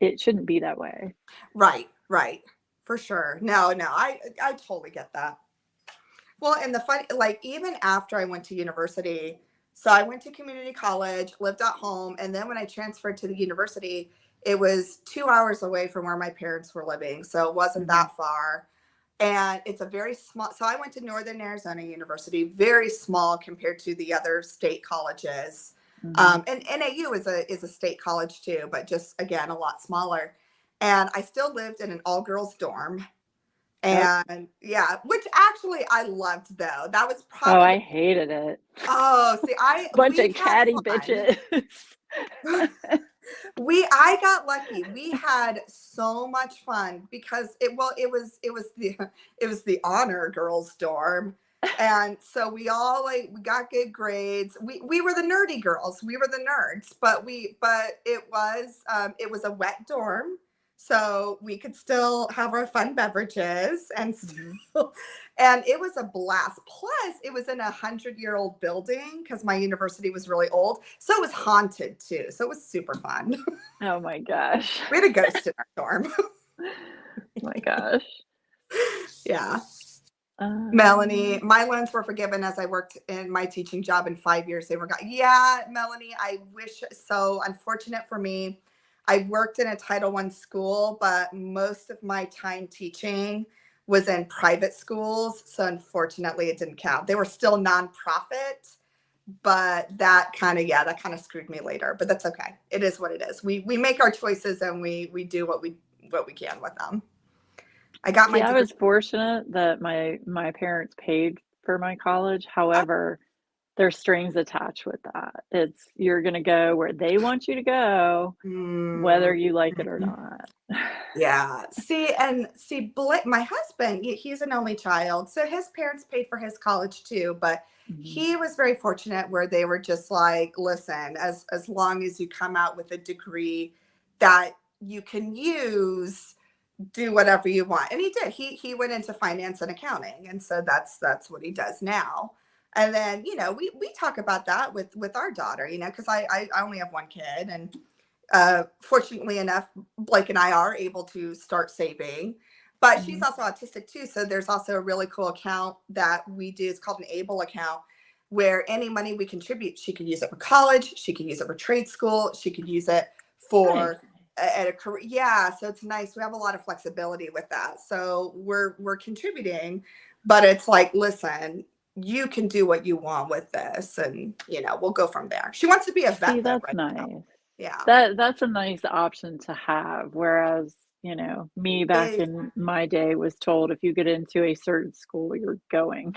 it shouldn't be that way. Right, right. For sure. No, no, I totally get that. Well, and the fun, like even after I went to university, so I went to community college, lived at home, and then when I transferred to the university, It was 2 hours away from where my parents were living, so it wasn't Mhm. that far. And it's a very small, so I went to Northern Arizona University, very small compared to the other state colleges. Mhm. And NAU is a state college too, but just again a lot smaller. And I still lived in an all girls dorm. Yep. And yeah, which actually I loved though. That was Oh, probably I hated it. oh, see, Bunch we of had catty fun. bitches. I got lucky. We had so much fun because it was the honor girls dorm. And so we all like we got good grades. We were the nerdy girls. We were the nerds, but it was a wet dorm. So we could still have our fun beverages and Mhm. still, and it was a blast. Plus, it was in 100-year-old building because my university was really old. So it was haunted too. So it was super fun. Oh my gosh. We had a ghost in our dorm. My gosh. Yeah. Melanie, Um, my loans were forgiven as I worked in my teaching job in 5 years. They were gone. Yeah, Melanie, I wish so. Unfortunate for me. I worked in a Title I school, but most of my time teaching was in private schools. So unfortunately, it didn't count. They were still nonprofit, but that kind of screwed me later. But that's okay. It is what it is. We make our choices and we do what we can with them. I got See, my I degree. was fortunate that my parents paid for my college. However, there's strings attached with that. It's you're gonna go where they want you to go, whether Mm, you like it or not. yeah. My husband, he's an only child, so his parents paid for his college too. But Mhm. he was very fortunate where they were just like, listen, as long as you come out with a degree that you can use, do whatever you want. And he did. He went into finance and accounting, and so that's what he does now. And then we talk about that with our daughter, because I only have one kid, and fortunately enough, Blake and I are able to start saving. But she's Mhm. also autistic too, so there's also a really cool account that we do. It's called an Able account, where any money we contribute, she could use it for college, she could use it for trade school, she could use it Nice. for at a career. Yeah, so it's nice. We have a lot of flexibility with that. So we're contributing, but it's like, listen, you can do what you want with this, and we'll go from there. She wants to be a See, vet though that's right now. nice. Yeah. That's a nice option to have, whereas, me back It, in my day was told if you get into a certain school, you're going.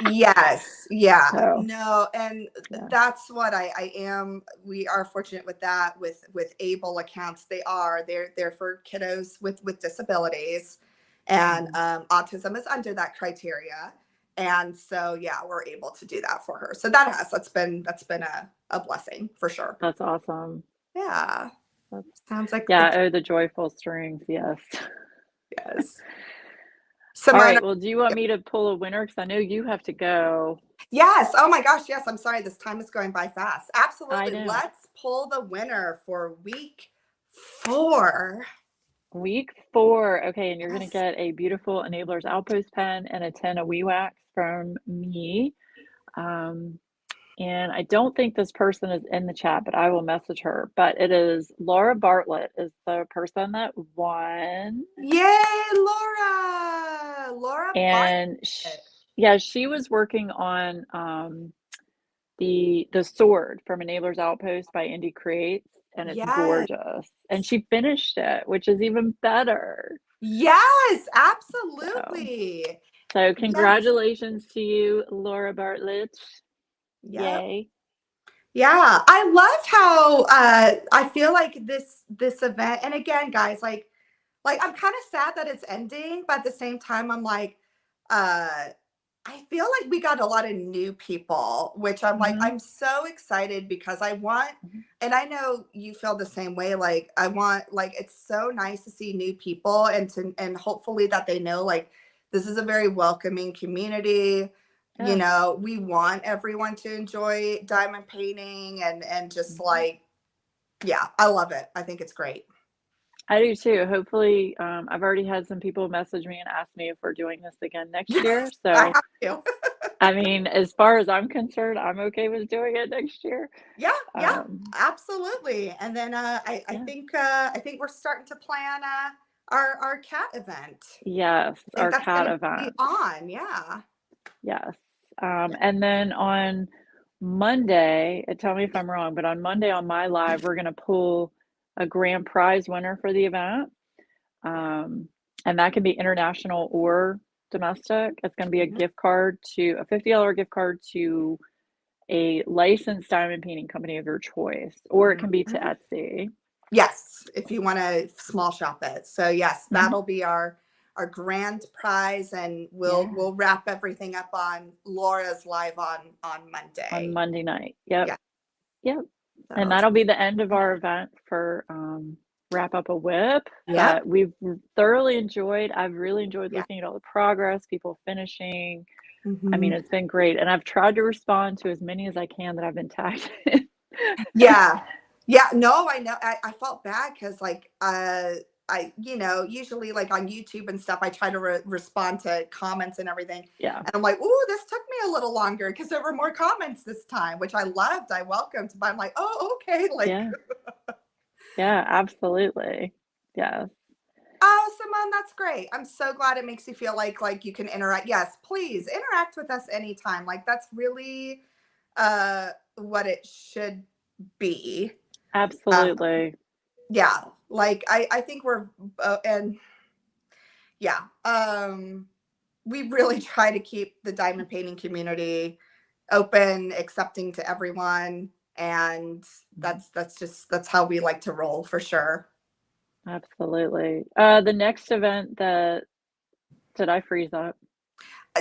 yes. Yeah. So, No, and yeah. that's what I am. We are fortunate with that with Able accounts. They're for kiddos with disabilities, and Mhm. autism is under that criteria. And so yeah, we're able to do that for her. So that's been a blessing for sure. That's awesome. Yeah. That's Sounds like the yeah, oh, the joyful strings, yes. yes. All Simona. right, well, do you want me to pull a winner? Because I know you have to go. Yes. Oh my gosh. Yes. I'm sorry. This time is going by fast. I Absolutely. know. Let's pull the winner for week 4. Week 4. Okay, and you're gonna Yes. get a beautiful Enablers Outpost pen and a tin of Wee Wax from me. Um, and I don't think this person is in the chat, but I will message her. But it is Laura Bartlett is the person that won. Yay, Laura. Laura And Bartlett. yeah, she was working on the sword from Enablers Outpost by Indie Creates, and it's Yes. gorgeous. And she finished it, which is even better. Yes. So, Absolutely. so Yes. congratulations to you, Laura Bartlett. Yep. Yay. Yeah, I love how I feel like this event, and again, guys, like I'm kind of sad that it's ending, but at the same time, I'm like, uh, I feel like we got a lot of new people, which I'm like, Mhm. I'm so excited because I want, Mhm. and I know you feel the same way. Like I want, like it's so nice to see new people and hopefully that they know like this is a very welcoming community. Yeah. We want everyone to enjoy diamond painting and just Mhm. like, yeah, I love it. I think it's great. I do too. Hopefully, I've already had some people message me and ask me if we're doing this again next year. I So have to. I mean, as far as I'm concerned, I'm okay with doing it next year. Yeah, yeah, Um, absolutely. And then yeah. I think we're starting to plan our cat event. Yes, I think our that's cat going to be event. on. Yeah. Yes. Yeah. And then on Monday, tell me if I'm wrong, but on Monday on my live, we're going to pull a grand prize winner for the event. Um, and that can be international or domestic. It's going to be a Mhm. gift card to a $50 gift card to a licensed diamond painting company of your choice, or it can be to Mhm. Etsy. Yes, if you want to small shop it. So yes, Mhm. that'll be our grand prize, and Yeah, we'll wrap everything up on Laura's live on on Monday. Monday night. Yep. Yeah. Yep. And So that'll be the end of our event for Wrap Up a Whip. yep. But we've thoroughly enjoyed, I've really enjoyed Yeah. looking at all the progress, people finishing. I mean, Mhm. it's been great. And I've tried to respond to as many as I can that I've been tagged in. Yeah. Yeah. No, I know. I felt bad because I, usually like on YouTube and stuff, I try to respond to comments and everything. Yeah. And I'm like, ooh, this took me a little longer because there were more comments this time, which I loved. I welcomed, but I'm like, oh, okay. Like, Yeah. Yeah, absolutely. Yes. oh, Simone, that's great. I'm so glad it makes you feel like you can interact. Yes, please interact with us anytime. Like that's really what it should be. Absolutely. Yeah, like I think we're and yeah, we really try to keep the diamond painting community open, accepting to everyone, and Mhm. that's how we like to roll for sure. Absolutely. The next event that did I freeze up?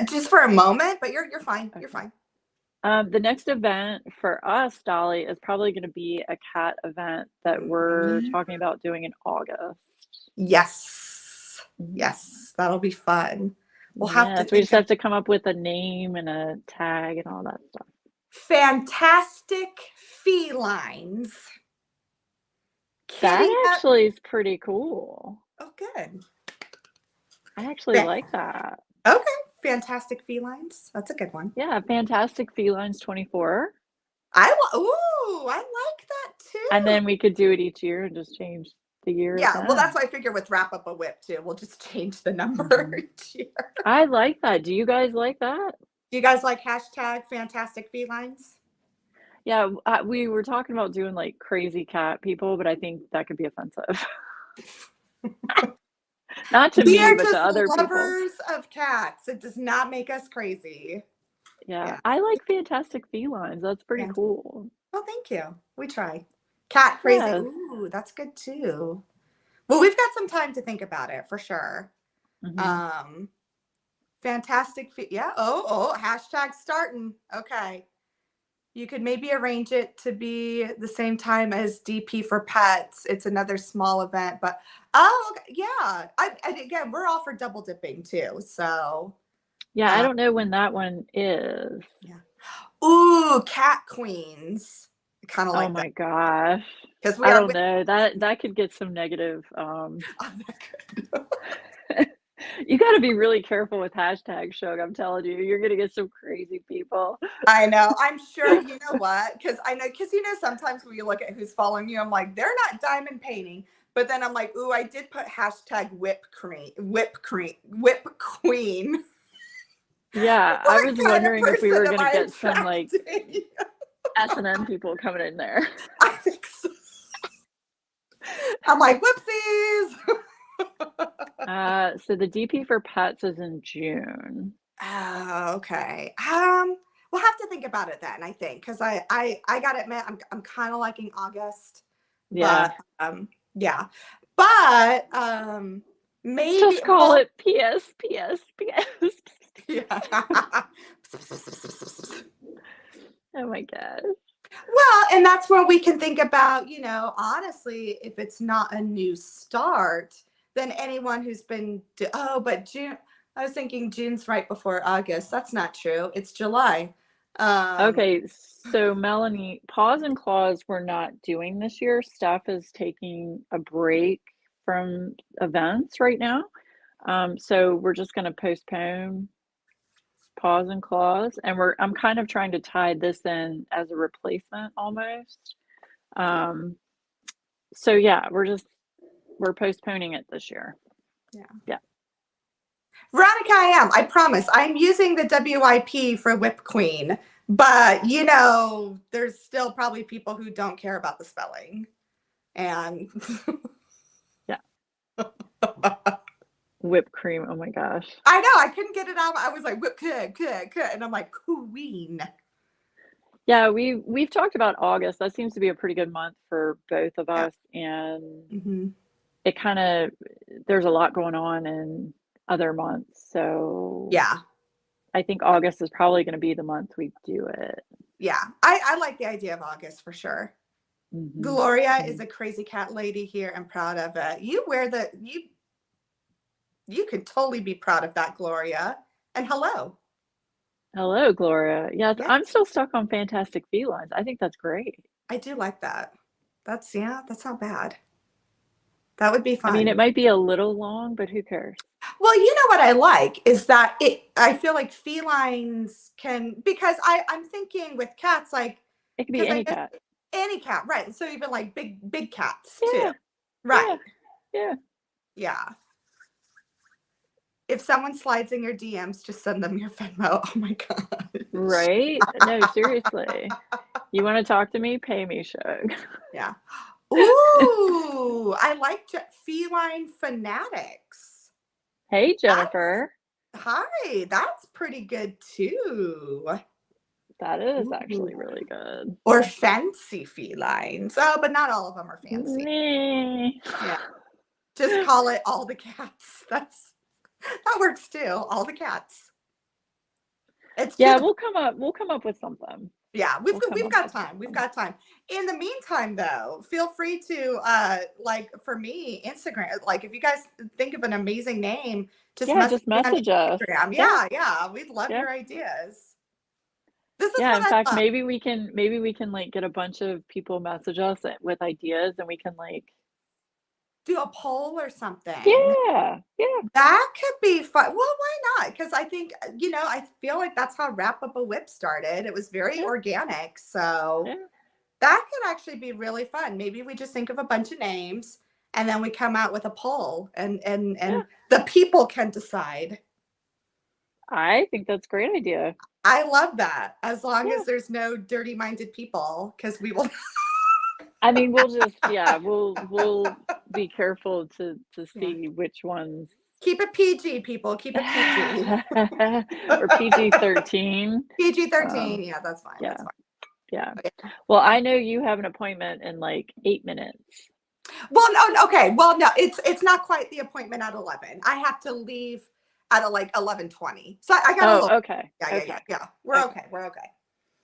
Just for a moment, but you're fine. You're Okay. fine. The next event for us, Dolly, is probably going to be a cat event that we're Mhm. talking about doing in August. Yes. Mhm. Yes, that'll be fun. We'll have to Yes, we think just of have to come up with a name and a tag and all that stuff. fantastic felines. That Kitty actually is pretty cool. oh good. I actually Fa- like that. okay. Fantastic felines. That's a good one. Yeah, Fantastic Felines 24. Ooh, I like that And too. then we could do it each year and just change the year at Yeah, the well, that's end. why I figure with wrap up a whip too. We'll just change the number Mhm. each year. I like that. Do you guys like that? Do you guys like hashtag fantastic felines? Yeah, we were talking about doing like crazy cat people, but I think that could be offensive. Not to We me, are but to just other people. lovers of cats. It does not make us crazy. Yeah, Yeah. I like Fantastic Felines. That's pretty And cool. well, thank you. We try. Cat crazy. Yes. Ooh, that's good too. Well, we've got some time to think about it for sure. Hmm. Um, fantastic. Yeah. Oh, hashtag starting. Okay. You could maybe arrange it to be the same time as DP for pets. It's another small event, but oh okay, yeah. And again, we're all for double dipping too. So Yeah, I uh, don't know when that one is. yeah. Ooh, cat queens. Kind of Oh like that my gosh. because we I are don't with. know. That could get some negative. Oh, that good. You got to be really careful with hashtag Shug. I'm telling you, you're gonna get some crazy people. I know. I'm sure. You know what? Because I know. Because sometimes when you look at who's following you, I'm like, they're not diamond painting. But then I'm like, ooh, I did put hashtag whip queen. Yeah, I What was kind of wondering if we person were am gonna I get some like attracting? S&M people coming in there. I think so. I'm like, whoopsies. So the DP for pets is in June. Oh, okay. We'll have to think about it then, I think, because I gotta admit, I'm kind of liking August, Yeah. but yeah. But Let's maybe just call well, it PS. yeah. Oh my gosh. Well, and that's where we can think about, honestly, if it's not a new start, then anyone who's been, but June, I was thinking June's right before August. That's not true. It's July. Um, Okay, so Melanie, Paws and Claws we're not doing this year. Steph is taking a break from events right now. So we're just gonna Paws and Claws, and I'm kind of trying to tie this in as a replacement almost. So yeah, we're postponing it this year. Yeah. Yeah. Veronica, I promise. I'm using the WIP for Whip Queen, but you know, there's still probably people who don't care about the spelling. And yeah. Whipped cream. Oh my gosh. I know, I couldn't get it out. I was like, whip, and I'm like, queen. Yeah, we've talked about August. That seems to be a pretty good month for both of us, and it kind of, there's a lot going on in other months. So yeah, I think August is probably going to be the month we do it. Yeah, I like the idea of August for sure. Gloria is a crazy cat lady here and proud of it. You wear you could totally be proud of that, Gloria. And hello. Hello, Gloria. Yes, I'm still stuck on Fantastic Felines. I think that's great. I do like that. That's not bad. That would be fun. I mean, it might be a little long, but who cares? Well, you know what I like is that I feel like felines can, because I'm thinking with cats, like it could be any cat. Any cat, right? So even like big cats yeah. too. Right. Yeah. Yeah. If someone slides in your DMs, just send them your Venmo. Oh my God. Right? No, seriously. You want to talk to me? Pay me, Shug. Yeah. Ooh, I like Feline Fanatics. Hey, Jennifer. Hi, that's pretty good too. That is actually really good. Or fancy felines. Oh, but not all of them are fancy. Yeah. Just call it all the cats. That works too. All the cats. We'll come up with something. Yeah, we've got time. We've got time. In the meantime, though, feel free to like for me, Instagram. Like if you guys think of an amazing name, just message us. Yeah, we'd love your ideas. This is in fact, maybe we can like get a bunch of people message us with ideas, and we can like do a poll or something. Yeah. That could be fun. Well, why not? Because I think, I feel like that's how Wrap Up a Whip started. It was very organic. So that could actually be really fun. Maybe we just think of a bunch of names and then we come out with a poll and the people can decide. I think that's a great idea. I love that. As long as there's no dirty-minded people, because we will. I mean, we'll just, we'll be careful to see which ones. Keep it PG, people. Keep it PG. Or PG-13. PG-13. Yeah, that's fine. Yeah. That's fine. Yeah. Well, I know you have an appointment in like 8 minutes. Well, no, okay. Well, no, it's not quite the appointment at 11. I have to leave at like 11:20. So I got a little. Okay. Yeah. We're okay.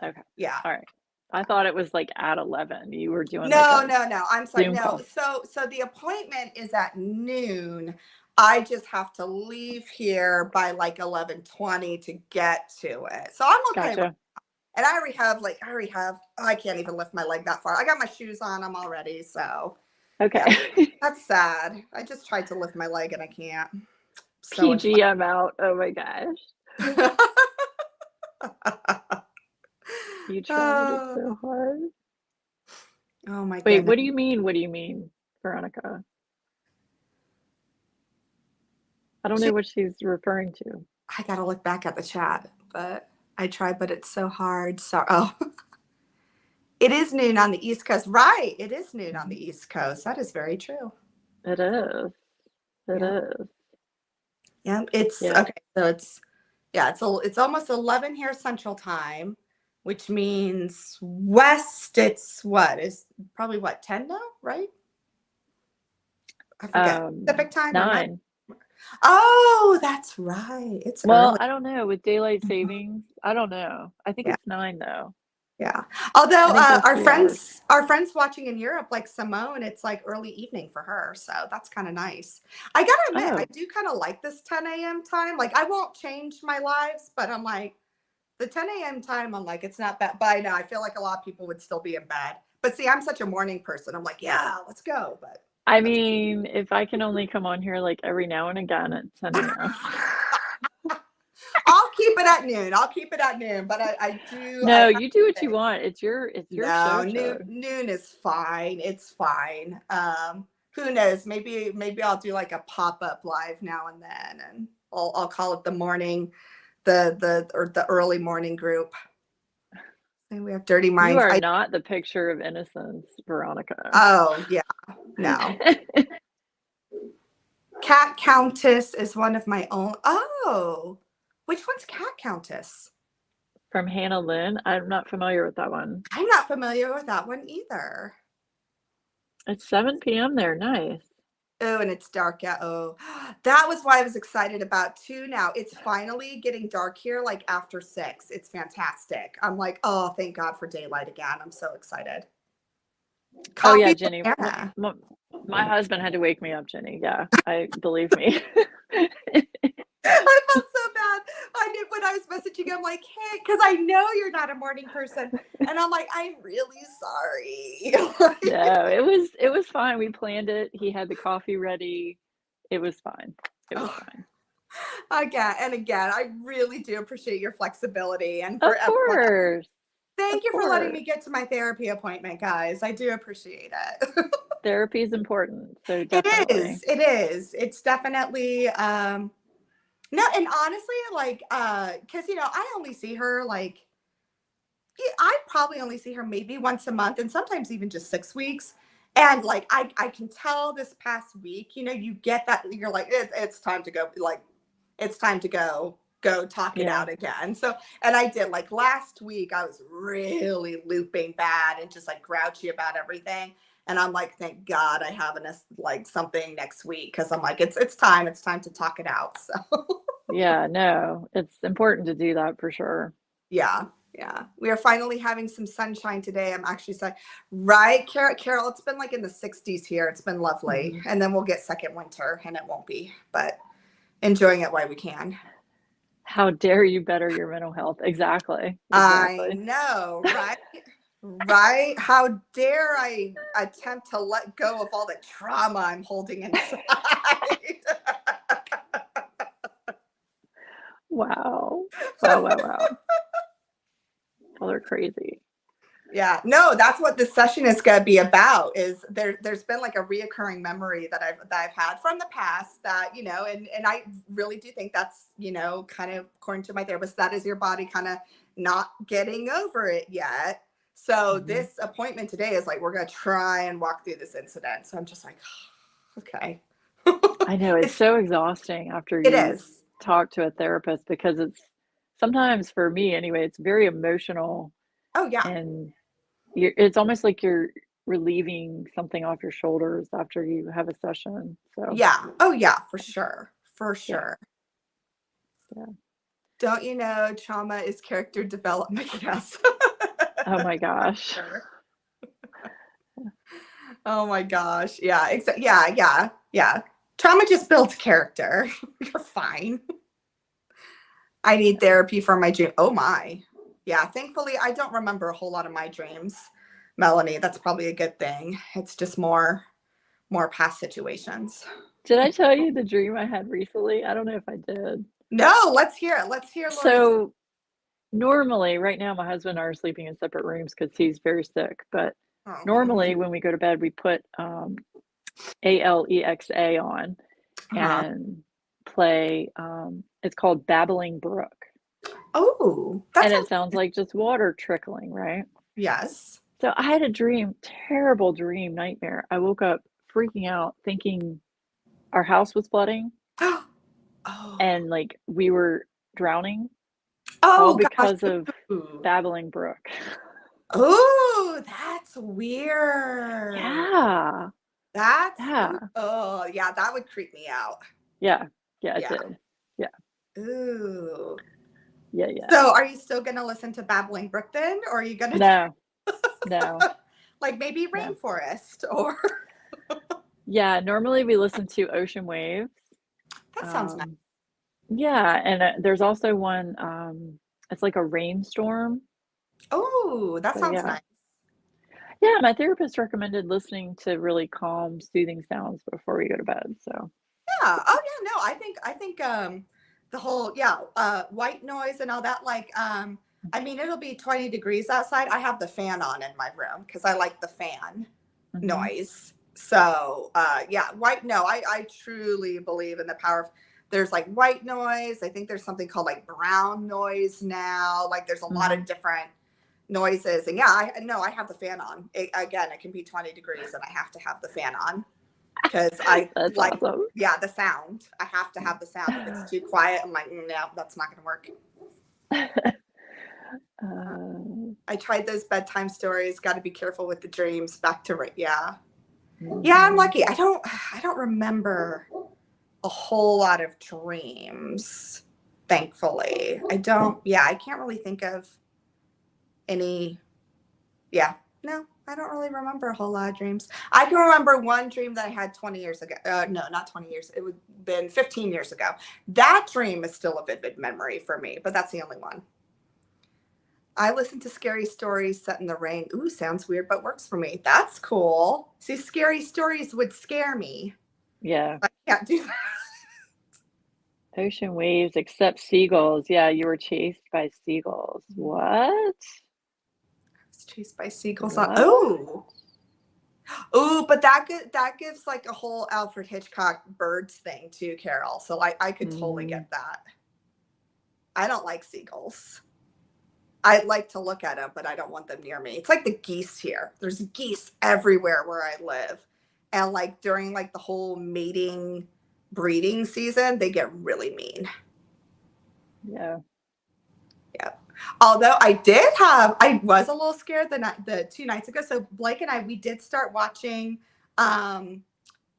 Okay. Yeah. All right. I thought it was like at 11. You were doing no. I'm sorry. Zoom no. call. So the appointment is at noon. I just have to leave here by like 11:20 to get to it. So I'm okay. Gotcha. And I already have. I can't even lift my leg that far. I got my shoes on. I'm all ready. So. Okay. Yeah, that's sad. I just tried to lift my leg and I can't. So PG, I'm out. Oh my gosh. You tried it so hard. Oh my god. Wait, what do you mean? What do you mean, Veronica? I don't know what she's referring to. I gotta look back at the chat, but I tried, but it's so hard. So it is noon on the East Coast. Right. It is noon on the East Coast. That is very true. It is. It is. Yeah. It's okay. So it's almost 11 here Central Time, which means West. It's is probably 10 now, right? I forget. Pacific Time. 9. Oh, that's right. It's early. I don't know with daylight savings. I don't know. I think it's 9 though. Yeah. Although our friends watching in Europe, like Simone, it's like early evening for her. So that's kind of nice. I got to admit, I do kind of like this 10 a.m. time. Like I won't change my lives, but I'm like the 10 a.m. time, I'm like, it's not bad. But I know, I feel like a lot of people would still be in bed. But see, I'm such a morning person. I'm like, yeah, let's go. But I mean, if I can only come on here like every now and again at 10 a.m. I'll keep keep it at noon. I'll keep it at noon. But I No, have you do what to you say, want. It's your no, show noon is fine. It's fine. Who knows? Maybe I'll do like a pop-up live now and then, and I'll call it the morning, the early morning group. And we have dirty You minds. are not the picture of innocence, Veronica. Oh yeah, no. Cat Countess is one of my own. Oh, which one's Cat Countess? From Hannah Lynn. I'm not familiar with that one. I'm not familiar with that one either. It's 7 p.m. there. Nice. Oh, and it's dark. Yeah. Oh, that was why I was excited about too. Now it's finally getting dark here, like after 6. It's fantastic. I'm like, oh, thank God for daylight again. I'm so excited. Oh yeah, Coffee with Jenny. Anna. My husband had to wake me up, Jenny. Yeah, believe me. I felt so bad. I knew when I was messaging, I'm like, hey, because I know you're not a morning person. And I'm like, I'm really sorry. No, it was fine. We planned it. He had the coffee ready. It was fine. It was Oh, fine. again, I really do appreciate your flexibility and Of for everyone else. course. Thank Of you for letting course. me get to my therapy appointment, guys. I do appreciate it. Therapy is important, so It definitely. is. It is. It's definitely no, and honestly, like because I only see her like I probably only see her maybe once a month and sometimes even just 6 weeks. And like I can tell this past week, you get that you're like, it's time to go, like it's time to go talk it Yeah. out again. So and I did like last week I was really looping bad and just like grouchy about everything. And I'm like, thank God I have like something next week because I'm like, it's time to talk it out. So Yeah, no, it's important to do that for sure. yeah, yeah. We are finally having some sunshine today. I'm actually saying, right, Carol, it's been like in the 60s here. It's been lovely. Mhm. And then we'll get second winter and it won't be, but enjoying it while we can. How dare you better your mental health? Exactly. I Exactly. know, right? Right? How dare I attempt to let go of all the trauma I'm holding inside? Wow. Wow, wow, wow. Y'all are crazy. Yeah, no, that's what this session is going to be about. Is there's been like a reoccurring memory that I've had from the past that, and I really do think that's, kind of according to my therapist, that is your body kind of not getting over it yet. So Mhm. this appointment today is like we're going to try and walk through this incident. So I'm just like, okay. I know it's It's so exhausting after it you is. talk to a therapist because it's sometimes for me anyway, it's very emotional Oh yeah. and it's almost like you're relieving something off your shoulders after you have a session. So, Yeah. Oh yeah, for sure. For yeah, sure. yeah. Don't you know trauma is character development? Yes. Oh my gosh. Sure. Oh my gosh. Yeah. Yeah. Yeah. Yeah. Trauma just builds character. You're fine. I need therapy for my dream. Oh my. Yeah. Thankfully, I don't remember a whole lot of my dreams, Melanie. That's probably a good thing. It's just more past situations. Did I tell you the dream I had recently? I don't know if I did. No, let's hear it. Let's hear Lori's. So, normally, right now, my husband and I are sleeping in separate rooms because he's very sick. But Oh. normally, when we go to bed, we put Alexa on Uh-huh. and play. It's called Babbling Brook, Oh, that and it sounds sounds like just water trickling, right? yes. So I had a dream, terrible dream, nightmare. I woke up freaking out, thinking our house was flooding Oh. and like we were drowning, all Oh gosh. because of Ooh. Babbling Brook. Oh, that's weird. Yeah, Ooh, yeah, oh, yeah, that would creep me out. yeah, yeah, it Yeah. did. Yeah, Ooh. yeah, yeah. So are you still gonna listen to Babbling Brook then? Or are you gonna No, no, like maybe no. Rainforest or Yeah, normally we listen to Ocean Waves. that sounds nice. Um, yeah, and there's also one, it's like a rainstorm. Oh, that So sounds yeah. nice. Yeah, my therapist recommended listening to really calm, soothing sounds before we go to bed. So Yeah. Oh yeah, no, I think the whole, white noise and all that. Like, I mean, it'll be 20 degrees outside. I have the fan on in my room because I like the fan Mhm. noise. So, yeah, I truly believe in the power of, there's like white noise. I think there's something called like brown noise now. Like there's a lot of Mhm. different noises. And yeah, I have the fan on. Again, it can be 20 degrees and I have to have the fan on because I That's like, awesome. yeah, the sound. I have to have the sound. If it's too quiet, I'm like, no, that's not going to work. I tried those bedtime stories. Got to be careful with the dreams. Back to right. Yeah. Yeah, I'm Mhm. lucky. I don't remember a whole lot of dreams, thankfully. I can't really think of any. Yeah. No, I don't really remember a whole lot of dreams. I can remember one dream that I had 20 years ago. No, not 20 years. It would have been 15 years ago. That dream is still a vivid memory for me, but that's the only one. I listen to scary stories set in the rain. Ooh, sounds weird, but works for me. That's cool. See, scary stories would scare me. Yeah. I can't do that. Ocean waves except seagulls. Yeah, you were chased by seagulls. What? I was chased by seagulls. What? Oh, but that gives like a whole Alfred Hitchcock birds thing too, Carol. So I could totally Mhm. get that. I don't like seagulls. I like to look at them, but I don't want them near me. It's like the geese here. There's geese everywhere where I live. And like during like the whole mating breeding season, they get really mean. Yeah. Yeah. Although I was a little scared the 2 nights ago. So Blake and I, we did start watching um,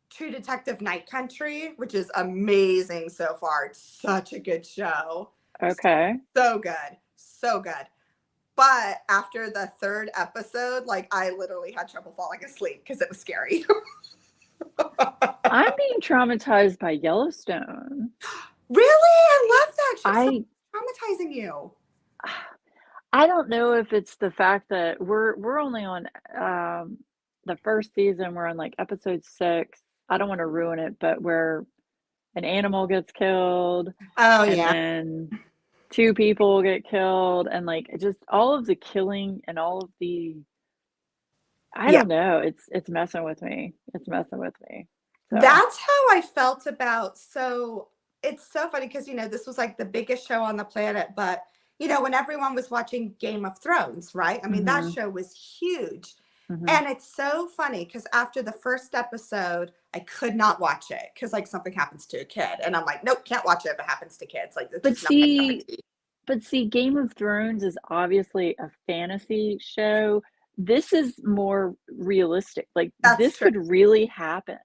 True Detective Night Country, which is amazing so far. It's such a good show. Okay. So good. So good. But after the third episode, like I literally had trouble falling asleep because it was scary. I'm being traumatized by Yellowstone. Really? I love that show. So I traumatizing you. I don't know if it's the fact that we're only on the first season, we're on like episode 6. I don't want to ruin it, but where an animal gets killed Oh and yeah. then 2 people get killed and like just all of the killing and all of the I Yeah. don't know, it's messing with me. It's messing with me. So, That's how I felt about, so it's so funny because this was like the biggest show on the planet, but when everyone was watching Game of Thrones, right? I mean, that mhm, show was huge. mhm. And it's so funny because after the first episode, I could not watch it because like something happens to a kid. And I'm like, nope, can't watch it if it happens to kids. Like it's But just not my cup of see tea. but see, Game of Thrones is obviously a fantasy show. This is more realistic. Like, That's this true. could really happen.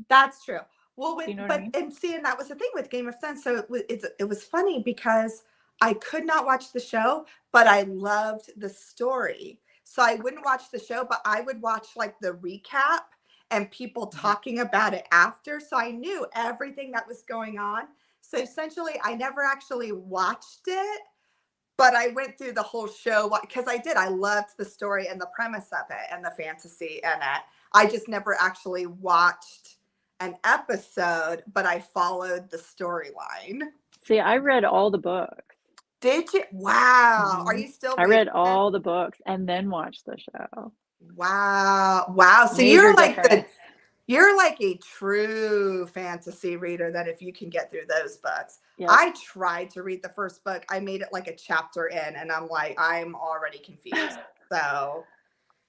That's true. Well, Do you know what I but mean? and see, and that was the thing with Game of Thrones. So it was funny because I could not watch the show, but I loved the story. So I wouldn't watch the show, but I would watch like the recap and people Mhm. talking about it after. So I knew everything that was going on. So essentially, I never actually watched it, but I went through the whole show because I did. I loved the story and the premise of it and the fantasy in it. I just never actually watched an episode, but I followed the storyline. See, I read all the books. Did you? Wow. Are Mhm. you still I reading read it? all the books and then watched the show. Wow. Wow. So Major difference. you're like a true fantasy reader that if you can get through those books. Yep. I tried to read the first book. I made it like a chapter in and I'm like, I'm already confused. So,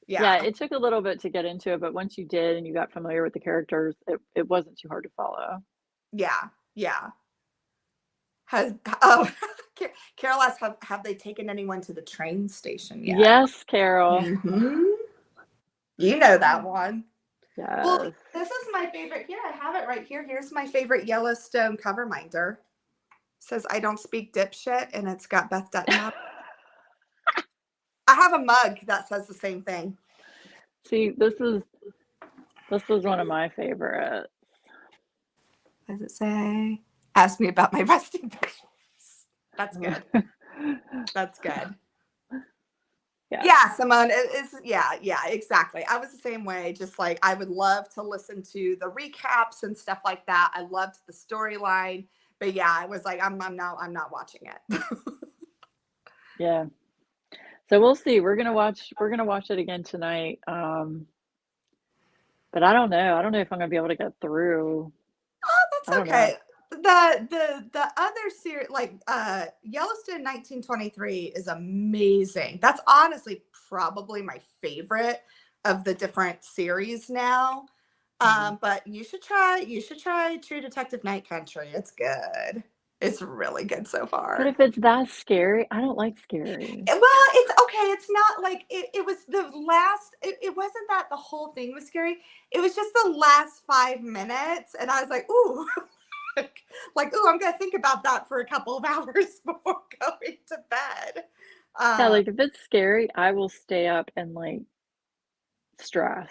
Yeah, yeah. it took a little bit to get into it, but once you did and you got familiar with the characters, it wasn't too hard to follow. Yeah. Yeah. Has oh Carol asked, have they taken anyone to the train station yet? Yes, Carol. Hmm. You know that one. Well, Yes. this is my favorite. Here, I have it right here. Here's my favorite Yellowstone cover minder. Says I don't speak dipshit, and it's got Beth Dutton up. I have a mug that says the same thing. See, this is one of my favorites. What does it say? Ask me about my resting bitch face. That's good. That's good. Yeah. Yeah, Simone, yeah, exactly. I was the same way. Just like I would love to listen to the recaps and stuff like that. I loved the storyline. But yeah, I was like, I'm not watching it. Yeah. So we'll see. We're gonna watch it again tonight. But I don't know. I don't know if I'm gonna be able to get through. I That's don't know. okay. The other series, like Yellowstone 1923, is amazing. That's honestly probably my favorite of the different series now. But you should try True Detective Night Country. It's good. It's really good so But far. if it's that scary, I don't like scary. Well, it's okay. It's not like it was the last, it wasn't that the whole thing was scary. It was just the last 5 minutes. And I was like, ooh, ooh, I'm going to think about that for a couple of hours before going to bed. Yeah, Uh, like if it's scary, I will stay up and like stress.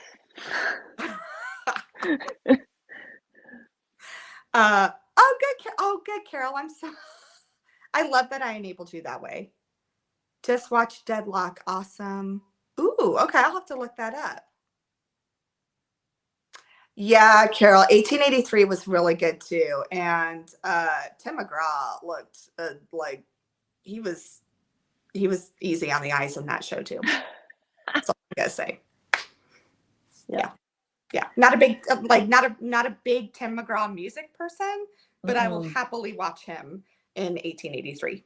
oh, good, Carol. I'm so, I love that I enabled you that way. Just watch Deadlock. Awesome. Ooh, okay. I'll have to look that up. Yeah, Carol, 1883 was really good too. And Tim McGraw looked like he was easy on the eyes in that show too. That's all I gotta say. Yeah. Yeah. Not a big not a big Tim McGraw music person, but I will Mm-mm. happily watch him in 1883.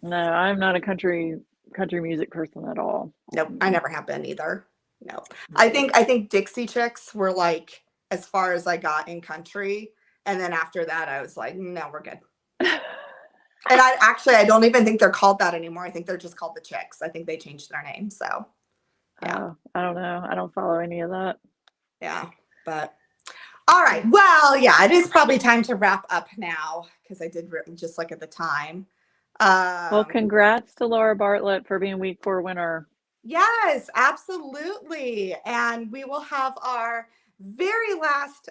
No, I'm not a country music person at all. Nope, I Mm-mm. never have been either. No. I think Dixie Chicks were like as far as I got in country. And then after that I was like, no, we're good. And I don't even think they're called that anymore. I think they're just called the Chicks. I think they changed their name. So yeah. I don't know. I don't follow any of that. Yeah. But all right. Well, yeah, it is probably time to wrap up now because I did just look at the time. Well, Um, congrats to Laura Bartlett for being week 4 winner. yes, absolutely. And we will have our very last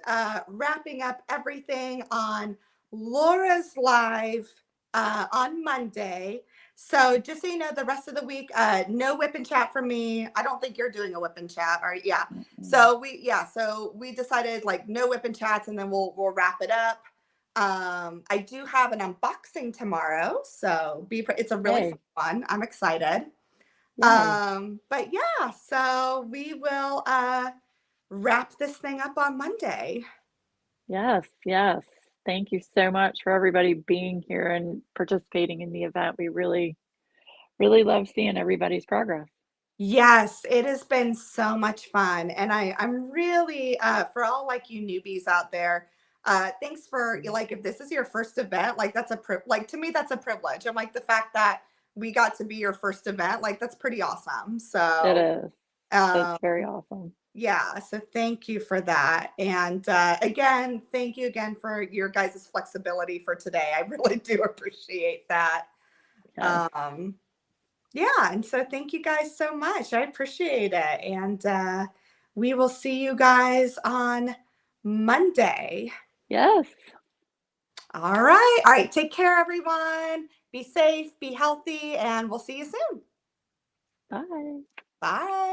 wrapping up everything on Laura's Live on Monday. So just so you know, the rest of the week, no whip and chat from me. I don't think you're doing a whip and chat, or yeah. Mm-mm. So we decided like no whip and chats, and then we'll wrap it up. I do have an unboxing tomorrow, so it's a really Yay. fun one. I'm excited. Yay. But yeah, so we will wrap this thing up on Monday. Yes, yes. Thank you so much for everybody being here and participating in the event. We really, really love seeing everybody's progress. Yes, it has been so much fun. And I'm really for all like you newbies out there, thanks for like if this is your first event, like that's like to me that's a privilege. I'm like the fact that we got to be your first event, like that's pretty awesome. It So is. It's um very awesome. yeah, so thank you for that. And again, thank you again for your guys' flexibility for today. I really do appreciate that. Yes. Yeah, and so thank you guys so much. I appreciate it. And we will see you guys on Monday. Yes. All right. All right. Take care, everyone. Be safe, be healthy, and we'll see you soon. Bye. Bye.